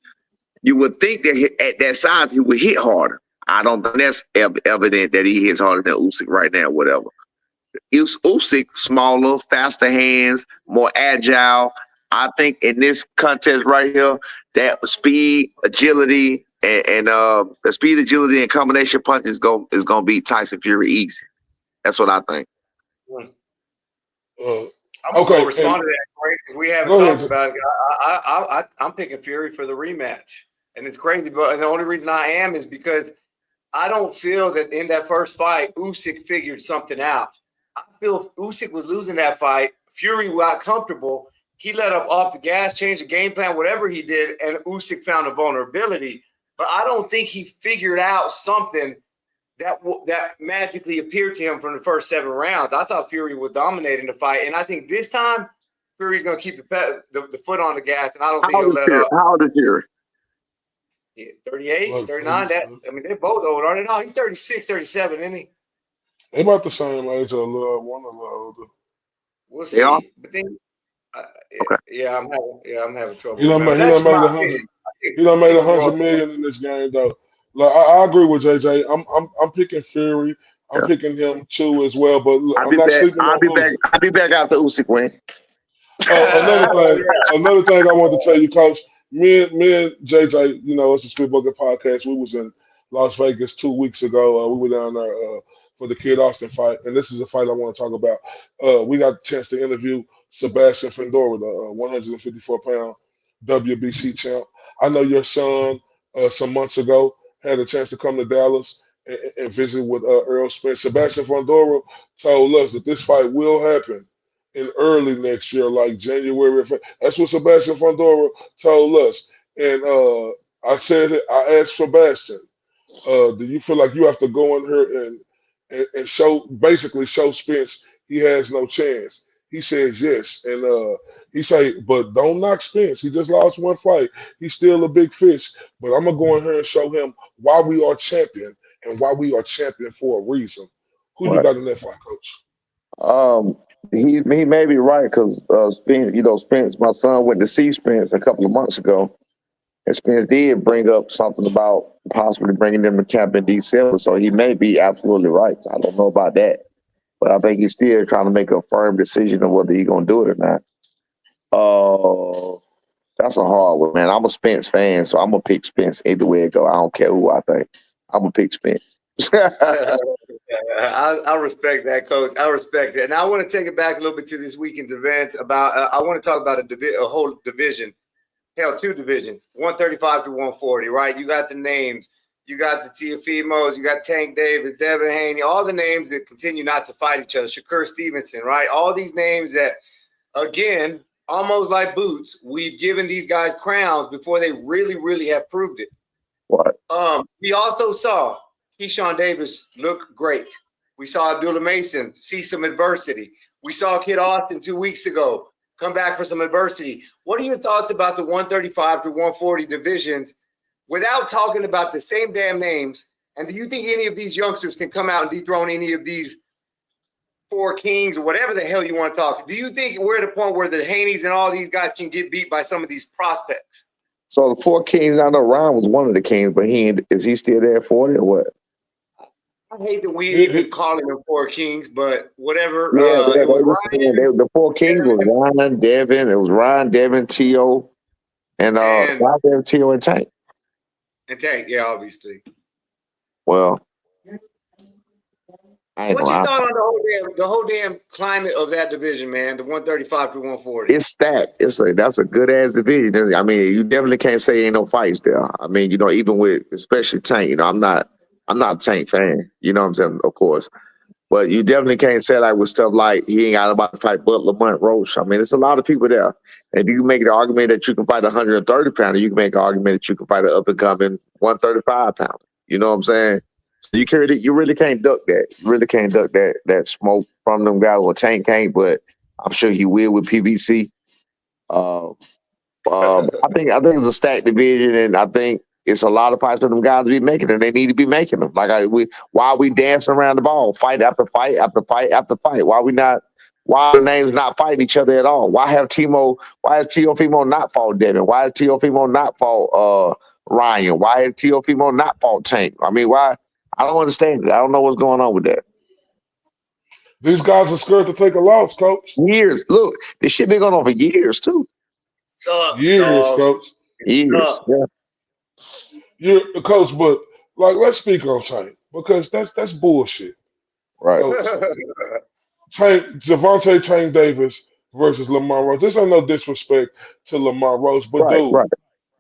You would think that at that size he would hit harder. I don't think that's evident that he hits harder than Usyk right now. Whatever. Usyk smaller, faster hands, more agile. I think in this contest right here, that speed, agility, and the speed, agility, and combination punch is gonna beat Tyson Fury easy. That's what I think. I'm gonna respond to that, because we haven't talked about it. I'm picking Fury for the rematch, and it's crazy. But the only reason I am is because I don't feel that in that first fight, Usyk figured something out. I feel Usyk was losing that fight. Fury got comfortable. He let up off the gas, changed the game plan, whatever he did, and Usyk found a vulnerability. But I don't think he figured out something that magically appeared to him from the first 7 rounds. I thought Fury was dominating the fight, and I think this time Fury's going to keep the foot on the gas, and I don't think he'll let up. How old is Fury? Yeah, 38, 39. They're both old, aren't they? No, he's 36, 37, isn't he? They're about the same age, one a little older. We'll see. Yeah. But then, Okay. I'm having trouble. He done made $100 million in this game, though. Like I agree with JJ. I'm picking Fury. I'm picking him too as well. But I'll be back after Usyk win. Another thing I want to tell you, Coach. Me and JJ, it's a Spit Bucket podcast. We was in Las Vegas 2 weeks ago. We were down there for the Kid Austin fight, and this is a fight I want to talk about. We got a chance to interview Sebastian Fundora, the 154-pound WBC champ. I know your son some months ago had a chance to come to Dallas and visit with Earl Spence. Sebastian Fundora told us that this fight will happen in early next year, like January. That's what Sebastian Fundora told us. And I asked Sebastian, do you feel like you have to go in here and show Spence he has no chance? He says yes. And he say, but don't knock Spence. He just lost 1 fight. He's still a big fish. But I'm going to go in here and show him why we are champion and why we are champion for a reason. Who you got in that fight, Coach? He may be right because Spence, my son went to see Spence a couple of months ago, and Spence did bring up something about possibly bringing them to camp in December. So he may be absolutely right. I don't know about that, but I think he's still trying to make a firm decision of whether he's gonna do it or not. That's a hard one, man. I'm a Spence fan, so I'm gonna pick Spence either way it go. I don't care who I think. I'm gonna pick Spence. I respect that, Coach. I respect it. And I want to take it back a little bit to this weekend's events. I want to talk about a whole division. Hell, 2 divisions, 135 to 140, right? You got the names. You got the Teofimos. You got Tank Davis, Devin Haney, all the names that continue not to fight each other. Shakur Stevenson, right? All these names that, again, almost like Boots, we've given these guys crowns before they really, really have proved it. What? We also saw Keyshawn Davis look great. We saw Abdullah Mason see some adversity. We saw Kid Austin 2 weeks ago come back for some adversity. What are your thoughts about the 135 to 140 divisions without talking about the same damn names. And do you think any of these youngsters can come out and dethrone any of these four kings or whatever the hell you want to talk? Do you think we're at a point where the Haneys and all these guys can get beat by some of these prospects? So the four kings, I know Ron was one of the kings, but is he still there for it or what? I hate that we even calling them four kings, but whatever. Yeah, it was Ryan, the four kings was Ryan, Devin. It was Ryan, Devin, T.O., and Ryan, Devin, T.O., and Tank. And Tank, yeah, obviously. Well, what you thought on the whole damn climate of that division, man? The 135 to 140. It's stacked. That's a good ass division. I mean, you definitely can't say ain't no fights there. I mean, even with especially Tank, I'm not a Tank fan. You know what I'm saying? Of course. But you definitely can't say like with stuff like he ain't got about to fight Butler, Lamont Roach. I mean, there's a lot of people there. If you can make the argument that you can fight a 130 pounder, you can make an argument that you can fight an up and coming 135 pounder. You know what I'm saying? So you really can't duck that. You really can't duck that smoke from them guys. Well, Tank can't, but I'm sure he will with PBC. I think it's a stacked division, and I think it's a lot of fights for them guys to be making, and they need to be making them. Why are we dancing around the ball, fight after fight after fight after fight? Why are the names not fighting each other at all? Why has Teofimo not fought Devin? Why has Teofimo not fought Ryan? Why has Teofimo not fought Tank? I mean, why? I don't understand it. I don't know what's going on with that. These guys are scared to take a loss, coach. Years. Look, this shit been going on for years too. Years, coach. Years. Yeah. You're coach, but like let's speak on Tank because that's bullshit. Right. Javante Tank Davis versus Lamont Rose. This ain't no disrespect to Lamont Rose, but dude,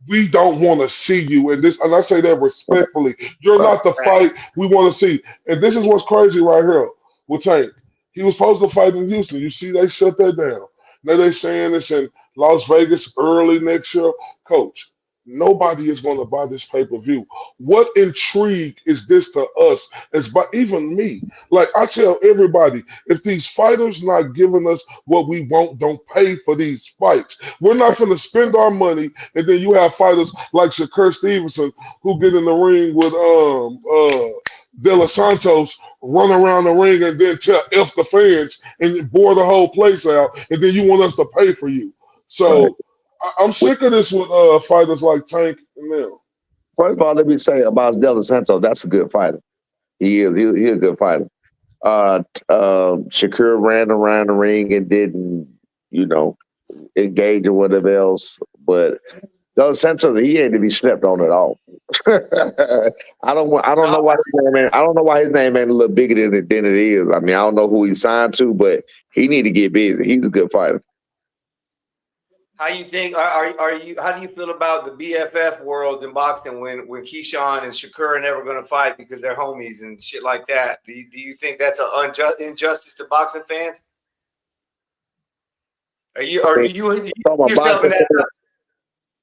we don't want to see you in this, and I say that respectfully. You're not the fight we want to see. And this is what's crazy right here with Tank. He was supposed to fight in Houston. You see, they shut that down. Now they saying it's in Las Vegas early next year. Coach, nobody is going to buy this pay-per-view. What intrigue is this to us? Even me. Like I tell everybody, if these fighters not giving us what we want, don't pay for these fights. We're not going to spend our money, and then you have fighters like Shakur Stevenson who get in the ring with De Los Santos, run around the ring and then tell F the fans and bore the whole place out, and then you want us to pay for you. So I'm sick of this with fighters like Tank and them. First of all, let me say about De Los Santos, that's a good fighter. He is. He's a good fighter. Shakur ran around the ring and didn't, engage or whatever else. But De Los Santos, he ain't to be slept on at all. I don't know why his name ain't a little bigger than it is. I mean, I don't know who he signed to, but he need to get busy. He's a good fighter. How you think? How do you feel about the BFF world in boxing when Keyshawn and Shakur are never going to fight because they're homies and shit like that? Do you think that's an injustice to boxing fans? Do you yourself in that?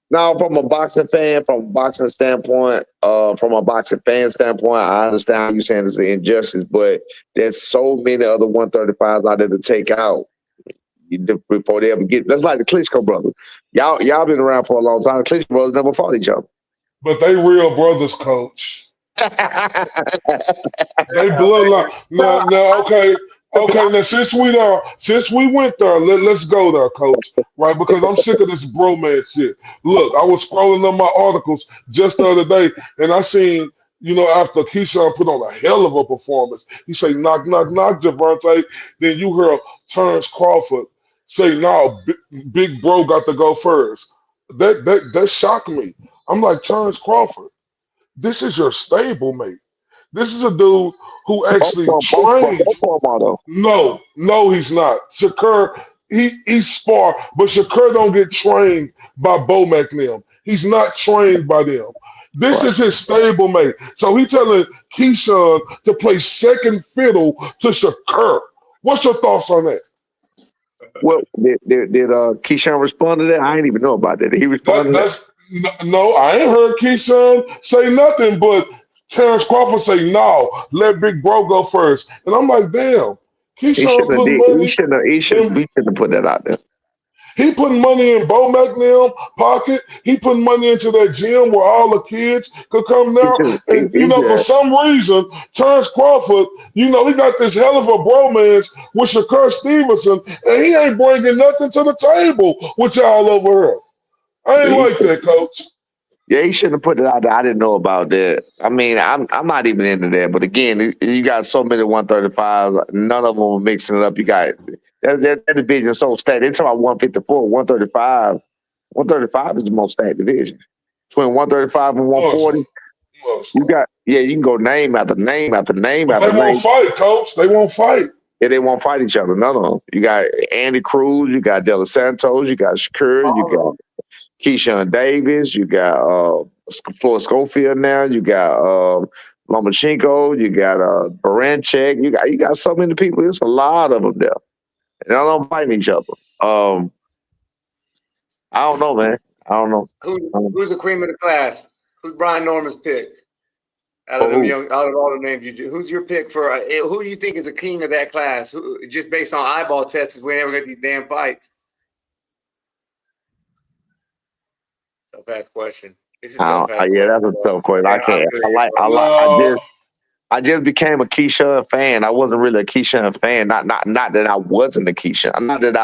No, from a boxing fan, from a boxing standpoint, from a boxing fan standpoint, I understand how you're saying it's an injustice, but there's so many other 135s out there to take out before they ever get. That's like the Klitschko brothers. Y'all been around for a long time. The Klitschko brothers never fought each other. But they real brothers, coach. They bloodline. No, okay. Okay, now since we went there, let's go there, coach. Right? Because I'm sick of this bromance shit. Look, I was scrolling up my articles just the other day, and I seen, after Keyshawn put on a hell of a performance, he say, knock, knock, knock, Javante. Then you heard Terrence Crawford say, no, big bro got to go first. That shocked me. I'm like, Terrence Crawford, this is your stablemate. This is a dude who actually trains. No, he's not. Shakur, he spar, but Shakur don't get trained by Bomac and them. He's not trained by them. This is his stablemate. So he telling Keyshawn to play second fiddle to Shakur. What's your thoughts on that? Well, did Keyshawn respond to that? I didn't even know about that. Did he respond to that? No, I ain't heard Keyshawn say nothing, but Terrence Crawford say, no, let Big Bro go first. And I'm like, damn, Keyshawn put money. He shouldn't have put that out there. He putting money in Bo McNeil pocket. He putting money into that gym where all the kids could come He now. do. And He for does. some reason, Terrence Crawford, he got this hell of a bromance with Shakur Stevenson, and he ain't bringing nothing to the table with y'all over here. I ain't He like that, coach. Yeah, he shouldn't have put it out there. I didn't know about that. I mean, I'm not even into that. But again, you got so many 135s. None of them are mixing it up. You got that division is so stacked. They're talking about 154, 135. 135 is the most stacked division. Between 135 and Mostly, 140, you mostly. got you can go name after name after name But they after won't name. fight, coach. They won't fight. Yeah, they won't fight each other. None of them. You got Andy Cruz, you got De Los Santos, you got Shakur, you got Keyshawn Davis, you got Floyd Schofield now, you got Lomachenko, you got Baranchek, you got so many people. It's a lot of them there. And they don't fight each other. I don't know, man. I don't know. Who's the cream of the class? Who's Brian Norman's pick? Out of all the names who's your pick for? Who do you think is the king of that class? Who, just based on eyeball tests, we never get these damn fights. Tough ass question. It's a tough ass question. Yeah, that's a tough question. Yeah, I can't. No. I just became a Keyshawn fan. I wasn't really a Keyshawn fan. Not that I wasn't a Keyshawn. Not that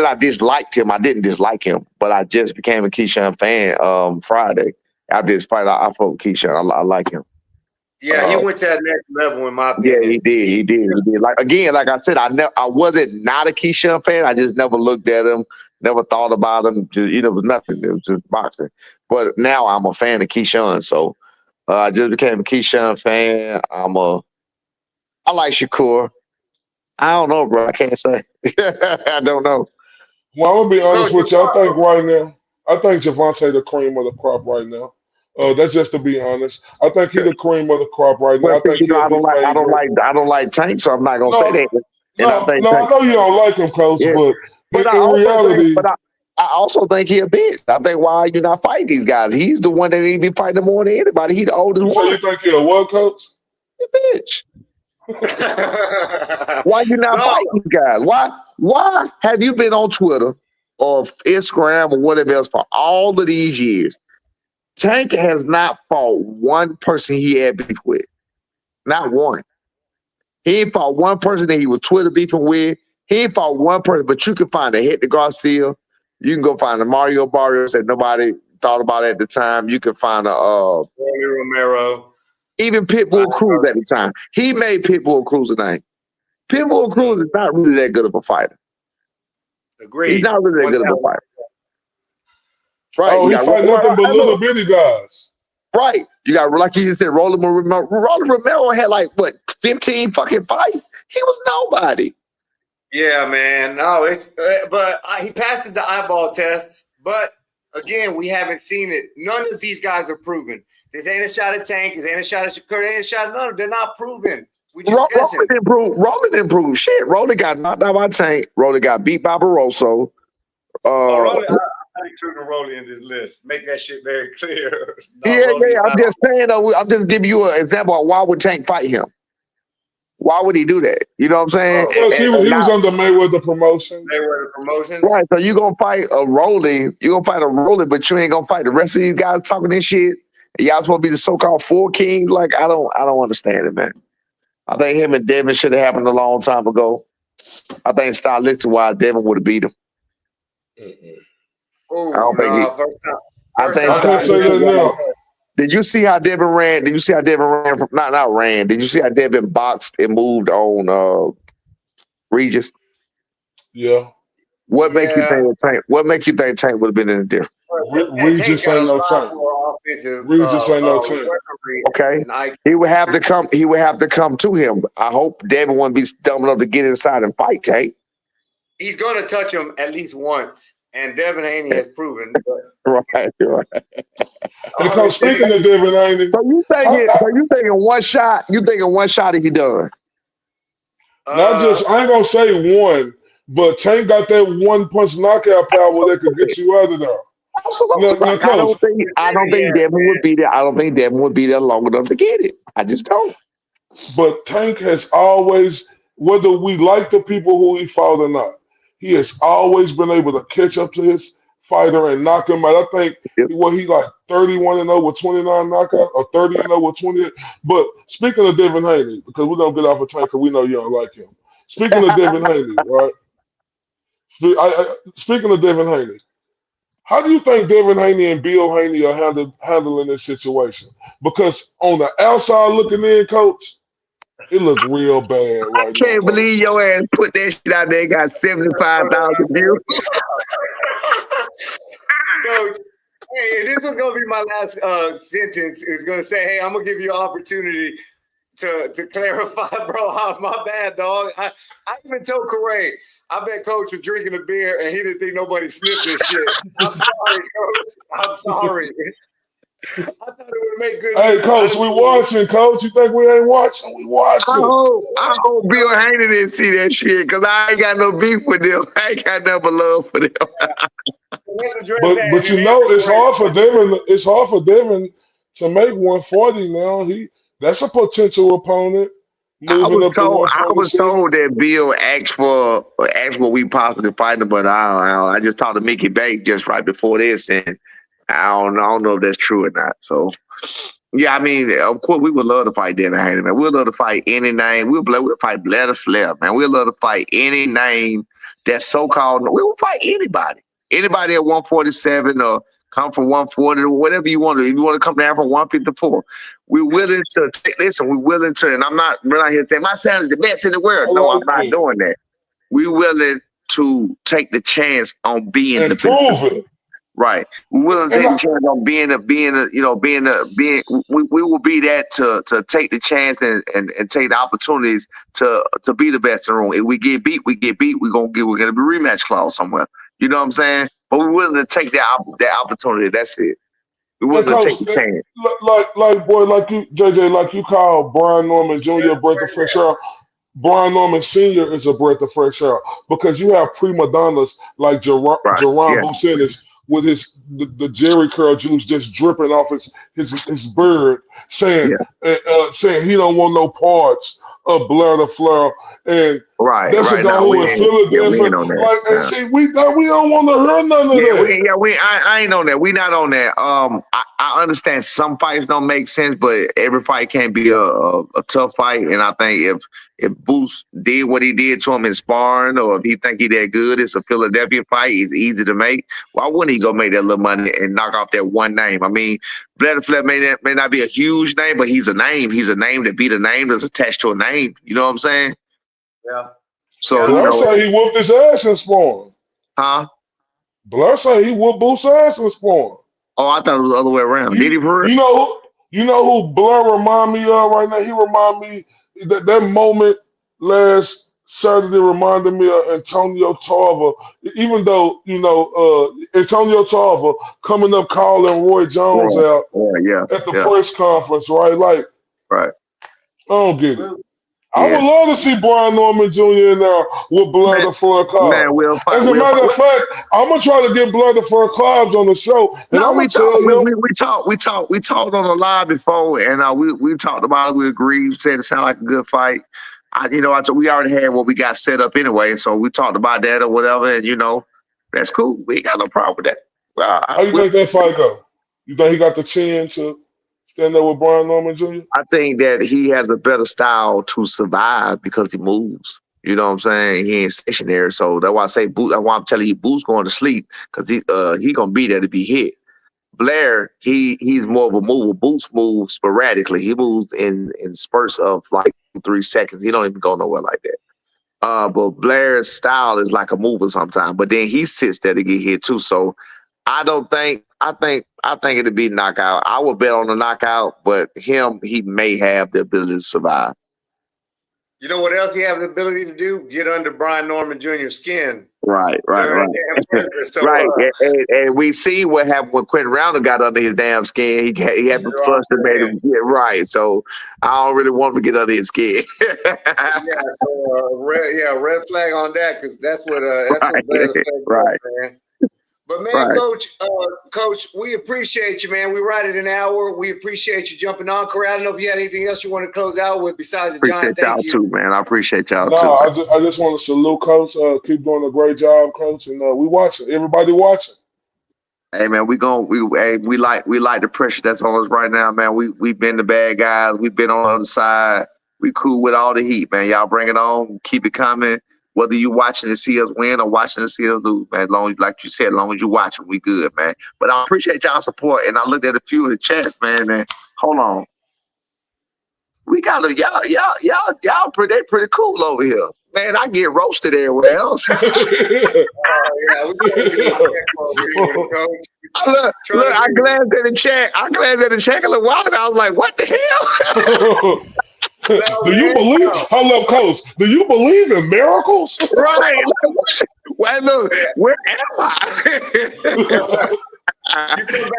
I disliked him. I didn't dislike him, but I just became a Keyshawn fan Friday. After this fight, I fought with Keyshawn. I like him. Yeah, he went to that next level in my Yeah, opinion. he did. Like I said, I wasn't not a Keyshawn fan. I just never looked at him, never thought about him. Just, it was nothing. It was just boxing. But now I'm a fan of Keyshawn, so I just became a Keyshawn fan. I like Shakur. I don't know, bro. I can't say. I don't know. Well, I'm gonna be honest with you. I think right now, I think Javante the cream of the crop right now. That's just to be honest. I think he the cream of the crop right now. Well, I think he'll I be favored. don't like Tank, so I'm not gonna say No, that. And I think I know you don't like him, coach, yeah, but but in reality, I also think he a bitch. I think why you not fighting these guys? He's the one that need to be fighting more than anybody. He the oldest so one. you think he'll what, coach? He a bitch. Why you not fighting these guys? Why have you been on Twitter or Instagram or whatever else for all of these years? Tank has not fought one person he had beef with. Not one. He ain't fought one person that he was Twitter beefing with. He ain't fought one person, but you can find a Hector Garcia. You can go find a Mario Barrios that nobody thought about at the time. You can find a Romero. Even Pitbull Cruz at the time. He made Pitbull Cruz a name. Pitbull Cruz is not really that good of a fighter. Agreed. He's not really that good of a fighter. Right. Oh, he fight nothing but little bitty guys. Right. You got, like you just said, Roland Romero. Roland Romero had like, what, 15 fucking fights? He was nobody. Yeah, man. No, he passed the eyeball test. But again, we haven't seen it. None of these guys are proven. This ain't a shot at Tank. This ain't a shot at Shakur. This ain't a shot at none of them. They're not proven. We just Roland improved. Shit, Roland got knocked out by Tank. Roland got beat by Barroso. Roland, I'm including Roland in this list. Make that shit very clear. I'm just saying, though, I'm just giving you an example of why would Tank fight him. Why would he do that? You know what I'm saying? He was under Mayweather Promotions. Right. So you're going to fight a Rolly. You're going to fight a Rolly, but you ain't going to fight the rest of these guys talking this shit. Y'all supposed to be the so-called four kings. Like, I don't understand it, man. I think him and Devin should have happened a long time ago. I think stylistic-wise, Devin would have beat him. Oh, I don't think I can't say that now. Did you see how Devin ran? Did you see how Devin ran from not ran? Did you see how Devin boxed and moved on Regis? Yeah. What makes you think Tank? What makes you think Tank would have been in the difference? Regis ain't no Tank. Regis ain't no Tank. Okay. He would have to come. He would have to come to him. I hope Devin wouldn't be dumb enough to get inside and fight Tank. He's going to touch him at least once, and Devin Haney has proven. Right. And come speaking of Devin Haney. So you thinking one shot? You thinking one shot is he done? Not just I ain't gonna say one, but Tank got that one punch knockout power that could get you out of there. Absolutely. Now, Coach, I don't think Devin would be there. I don't think Devin would be there long enough to get it. I just don't. But Tank has always, whether we like the people who he fought or not, he has always been able to catch up to his fighter and knock him out. I think Yep. he like 31-0 with 29 knockouts or 30-0 with 28. But speaking of Devin Haney, because we're gonna get off a tank because we know you don't like him. Speaking of Devin Haney, right? Speaking of Devin Haney, how do you think Devin Haney and Bill Haney are handling this situation? Because on the outside looking in, coach, it look real bad I right now, can't coach. believe your ass put that shit out there. Got 75,000 views. Coach, hey, this was gonna be my last sentence. Is gonna say, hey, I'm gonna give you an opportunity to clarify, bro. My bad, dog. I even told Corey, I bet Coach was drinking a beer and he didn't think nobody sniffed this shit. I'm sorry, Coach. I'm sorry. I thought it would make good Hey, news. coach, we watching, coach. You think we ain't watching? We watching. I hope Bill Haney didn't see that shit because I ain't got no beef with them. I ain't got nothing but love for them. Let's address that. But you and know, it's answer hard for Devin. It's hard for Devin to make 140 now. That's a potential opponent moving up to I was 147. told that Bill asked what we possibly fighting, but I just talked to Mickey Bake just right before this, and I don't know if that's true or not. So yeah, I mean, of course we would love to fight Devin Haney, man. We'd love to fight any name. We'll fight Blair Flair, man. We'd love to fight any name that's so called. We will fight anybody. Anybody at 147 or come from 140 or whatever you want to. If you want to come down from 154, we're willing to listen. We're willing to, and we're not here saying my son is the best in the world. I No, I'm like not it. doing that. We're willing to take the chance on being the best. Improve it. Right. We're willing to And take the chance on we will be that to take the chance and take the opportunities to be the best in the room. If we get beat, we're gonna be rematch clause somewhere. You know what I'm saying? But we're willing to take that opportunity. That's it. We're willing to take coach, the chance. like you, JJ, like you call Brian Norman Jr. a breath of fresh air. Brian Norman Sr. is a breath of fresh air because you have prima donnas like Jerron Right. Yeah. Busenis with the Jerry curl juice just dripping off his beard, saying saying he don't want no parts of Blair the Fleur, and Right. that's a guy Now who we in ain't Philadelphia. on that. Like, and see, we don't want to hear none of that. I ain't on that. We not on that. I understand some fights don't make sense, but every fight can't be a tough fight. And I think if Boost did what he did to him in sparring, or if he think he that good, it's a Philadelphia fight. It's easy to make. Why wouldn't he go make that little money and knock off that one name? I mean, Blair Flair may not be a huge name, but he's a name. He's a name that beat a name that's attached to a name. You know what I'm saying? Yeah. So Blair say he whooped his ass in sparring. huh? Blair say he whooped Boost's ass in sparring. Oh, I thought it was the other way around. Did he for real? You know who Blair remind me of right now? He remind me that moment last Saturday reminded me of Antonio Tarver. Even though Antonio Tarver coming up calling Roy Jones out at the press conference, right? Like, right. I don't get it. I would love to see Brian Norman Jr. in there with Blood the Fleur Cobbs. As a matter of fact, I'm gonna try to get Blood the Fleur Cobbs on the show, and I'm gonna tell him. We talked on the live before, and we talked about it. We agreed, said it sounded like a good fight. We already had what we got set up anyway, so we talked about that or whatever, and that's cool. We ain't got no problem with that. How you think that fight go? You think he got the chin to stand there with Brian Norman Jr.? I think that he has a better style to survive because he moves. You know what I'm saying? He ain't stationary, so that's why I say Boost. That's why I'm telling you, Boost going to sleep because he gonna be there to be hit. Blair, he's more of a mover. Boost moves sporadically. He moves in spurts of like 3 seconds. He don't even go nowhere like that. But Blair's style is like a mover sometimes, but then he sits there to get hit too. So I think it'd be knockout. I would bet on the knockout, but he may have the ability to survive. You know what else he has the ability to do? Get under Brian Norman Jr.'s skin. Right. So, right. And we see what happened when Quentin Rounder got under his damn skin. He had the flush that made him get right. So I don't really want him to get under his skin. red flag on that because that's what right. Blair man. But man, Coach, we appreciate you, man. We're right at an hour. We appreciate you jumping on. Corey, I don't know if you had anything else you want to close out with besides the giant thank you. Too, man. I appreciate y'all No, too. I just want to salute Coach. Keep doing a great job, Coach, and we watching. Everybody watching. Hey man, we like the pressure that's on us right now, man. We've been the bad guys. We've been on the other side. We cool with all the heat, man. Y'all bring it on. Keep it coming. Whether you watching to see us win or watching to see us lose, man. As long as, like you said, as long as you watching, we good, man. But I appreciate y'all support. And I looked at a few of the chats, man. And hold on, we got y'all pretty cool over here, man. I get roasted everywhere else. Yeah, Look, I glanced at the chat. I a little while ago. I was like, what the hell? Do you believe? Hold up, Coach. Do you believe in miracles? Right. Well, look, where am I?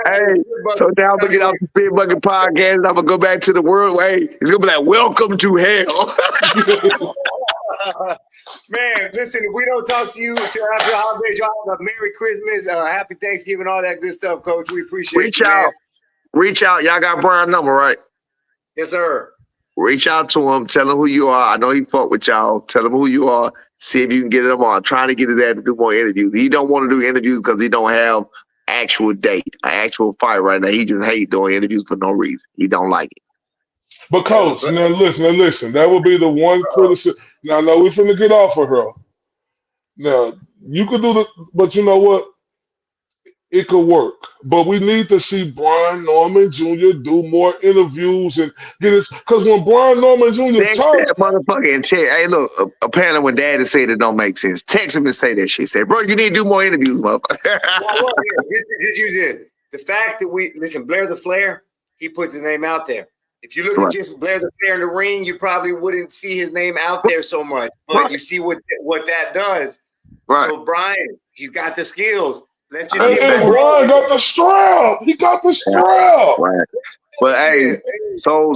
Hey, so now I'm gonna get off the Spin Bucket podcast and I'm gonna go back to the world way. It's gonna be like, welcome to hell. Man, listen, if we don't talk to you until after the holidays, y'all have a Merry Christmas, Happy Thanksgiving, all that good stuff, Coach. We appreciate you. Reach out. Y'all got Brian's number, right? Yes, sir. Reach out to him. Tell him who you are. I know he fought with y'all. Tell him who you are. See if you can get him on. Trying to get his dad to do more interviews. He don't want to do interviews because he don't have actual date, an actual fight right now. He just hate doing interviews for no reason. He don't like it. But Coach, now listen. That would be the one criticism. Now I know we're finna get off of her. Now you could do but you know what? It could work. But we need to see Brian Norman Jr. do more interviews and get his. Because when Brian Norman Jr. Text talks, that motherfucker and check. Hey, look. Apparently, when Daddy said it don't make sense, text him and say that shit. Say, bro, you need to do more interviews, motherfucker. Just use it. The fact that listen, Blair the Flair, he puts his name out there. If you look at just Blair the Flair in the ring, you probably wouldn't see his name out there so much. But you see what that does. Right. So Brian, he's got the skills. And Brian got the strap. He got the strap. Right. But hey, so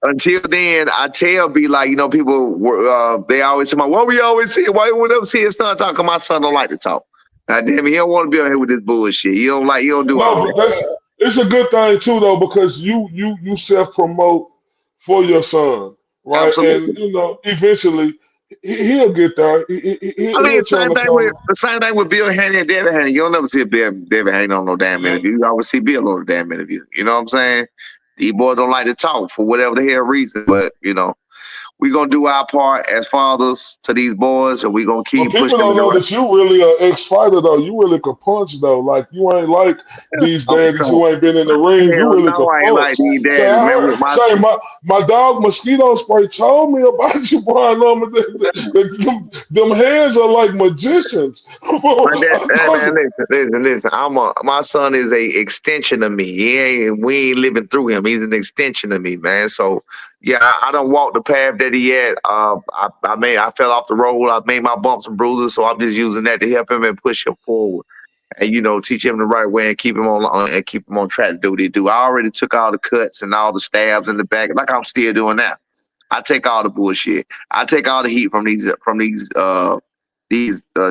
until then, I tell be like, people they always say, "What we always see? Why we never see his son talk?" My son don't like to talk. God damn it, he don't want to be on here with this bullshit. He don't do all that. It's a good thing too, though, because you self promote for your son, right? Absolutely. And eventually he'll get there. The same thing with Bill Haney and David Haney. You'll never see David Haney on no damn interview. You always see Bill on a damn interview. You know what I'm saying? These boys don't like to talk for whatever the hell reason, but we're going to do our part as fathers to these boys, and we're going to keep pushing them. People don't know that you really an ex-fighter, though. You really could punch, though. Like, you ain't like these daddies who ain't been in the ring. You really could punch. Like these daddies, my dog Mosquito Spray told me about you, Brian Norman. Them hands are like magicians. Listen. My son is a extension of me. We ain't living through him. He's an extension of me, man. So, yeah, I don't walk the path that he had. I fell off the road. I made my bumps and bruises, so I'm just using that to help him and push him forward, and teach him the right way and keep him on track to do what he do. I already took all the cuts and all the stabs in the back, like I'm still doing now. I take all the bullshit. I take all the heat from these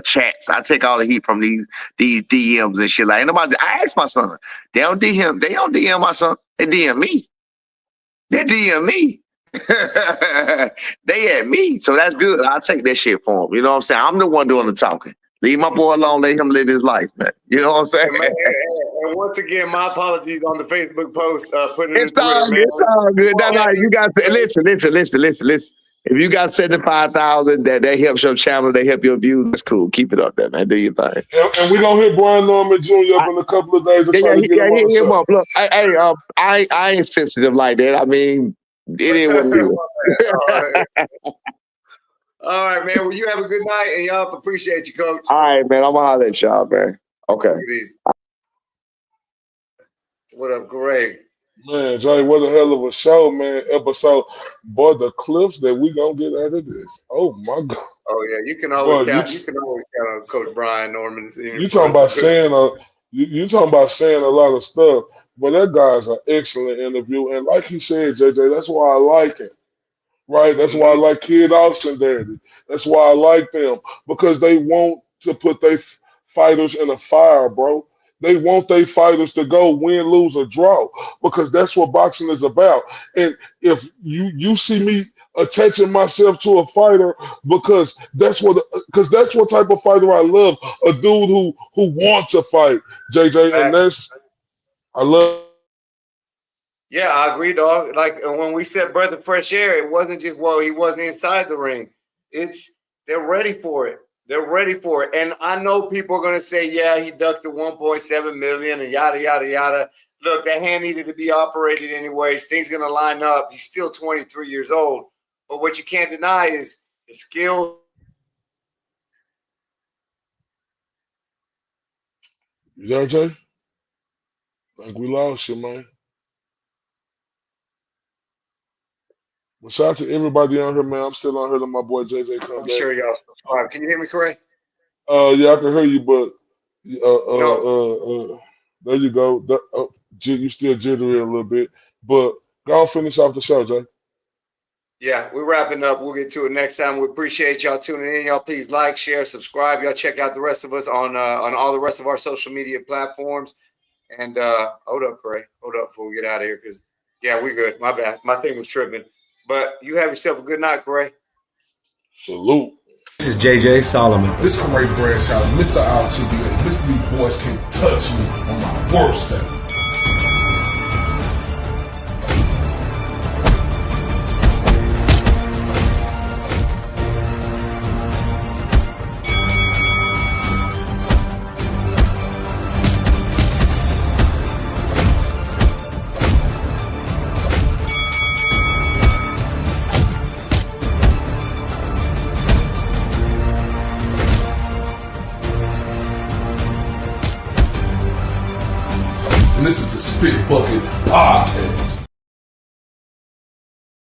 chats. I take all the heat from these DMs and shit. Like nobody. I asked my son. They don't DM my son. They DM me. They DM me. They at me. So that's good. I'll take that shit for them. You know what I'm saying? I'm the one doing the talking. Leave my boy alone. Let him live his life, man. You know what I'm saying? And once again, my apologies on the Facebook post. Putting it's all good. It's all good. That's all you got. Listen. If you got 75,000 that helps your channel, they help your views. That's cool. Keep it up there, man. Do your thing. And we're gonna hit Brian Norman Jr. up in a couple of days. Hit him up. Look, I ain't sensitive like that. I mean, it is what it is. All right, man. Well, you have a good night, and y'all appreciate you, Coach. All right, man. I'm gonna holler at y'all, man. Okay. What up, Greg? Man, Jay, what a hell of a show, man. Episode. Boy, the clips that we gonna get out of this. Oh my God. Oh yeah, you can always count. You can always count on Coach Brian Norman. You talking about saying you talking about saying a lot of stuff, but that guy's an excellent interview, and like he said, JJ, that's why I like him. Right? That's why I like Kid Austin Daddy. That's why I like them, because they want to put their fighters in a fire, bro. They want their fighters to go win, lose, or draw because that's what boxing is about. And if you see me attaching myself to a fighter because that's what type of fighter I love, a dude who wants to fight, JJ, and that's I love. Yeah, I agree, dog. Like when we said breath of fresh air, it wasn't just he wasn't inside the ring. They're ready for it. They're ready for it. And I know people are going to say, yeah, he ducked the 1.7 million and yada, yada, yada. Look, that hand needed to be operated anyways. Things going to line up. He's still 23 years old. But what you can't deny is his skill. You there, Jay? I think we lost you, man. Well, shout out to everybody on here, man. I'm still on here till my boy JJ come I'm back. sure y'all subscribe. Can you hear me, Corey? Yeah, I can hear you, but No. there you go. You still jittery a little bit, but go on, finish off the show, Jay. Yeah, we're wrapping up. We'll get to it next time. We appreciate y'all tuning in. Y'all please like, share, subscribe. Y'all check out the rest of us on all the rest of our social media platforms. And hold up, Corey. Hold up before we get out of here, because yeah, we're good. My bad. My thing was tripping. But you have yourself a good night, Corey. Salute. This is JJ Solomon. This Corey Bradshaw, Mr. RTBA. Mr. These boys can't touch me on my worst day. And this is the Spit Bucket Podcast.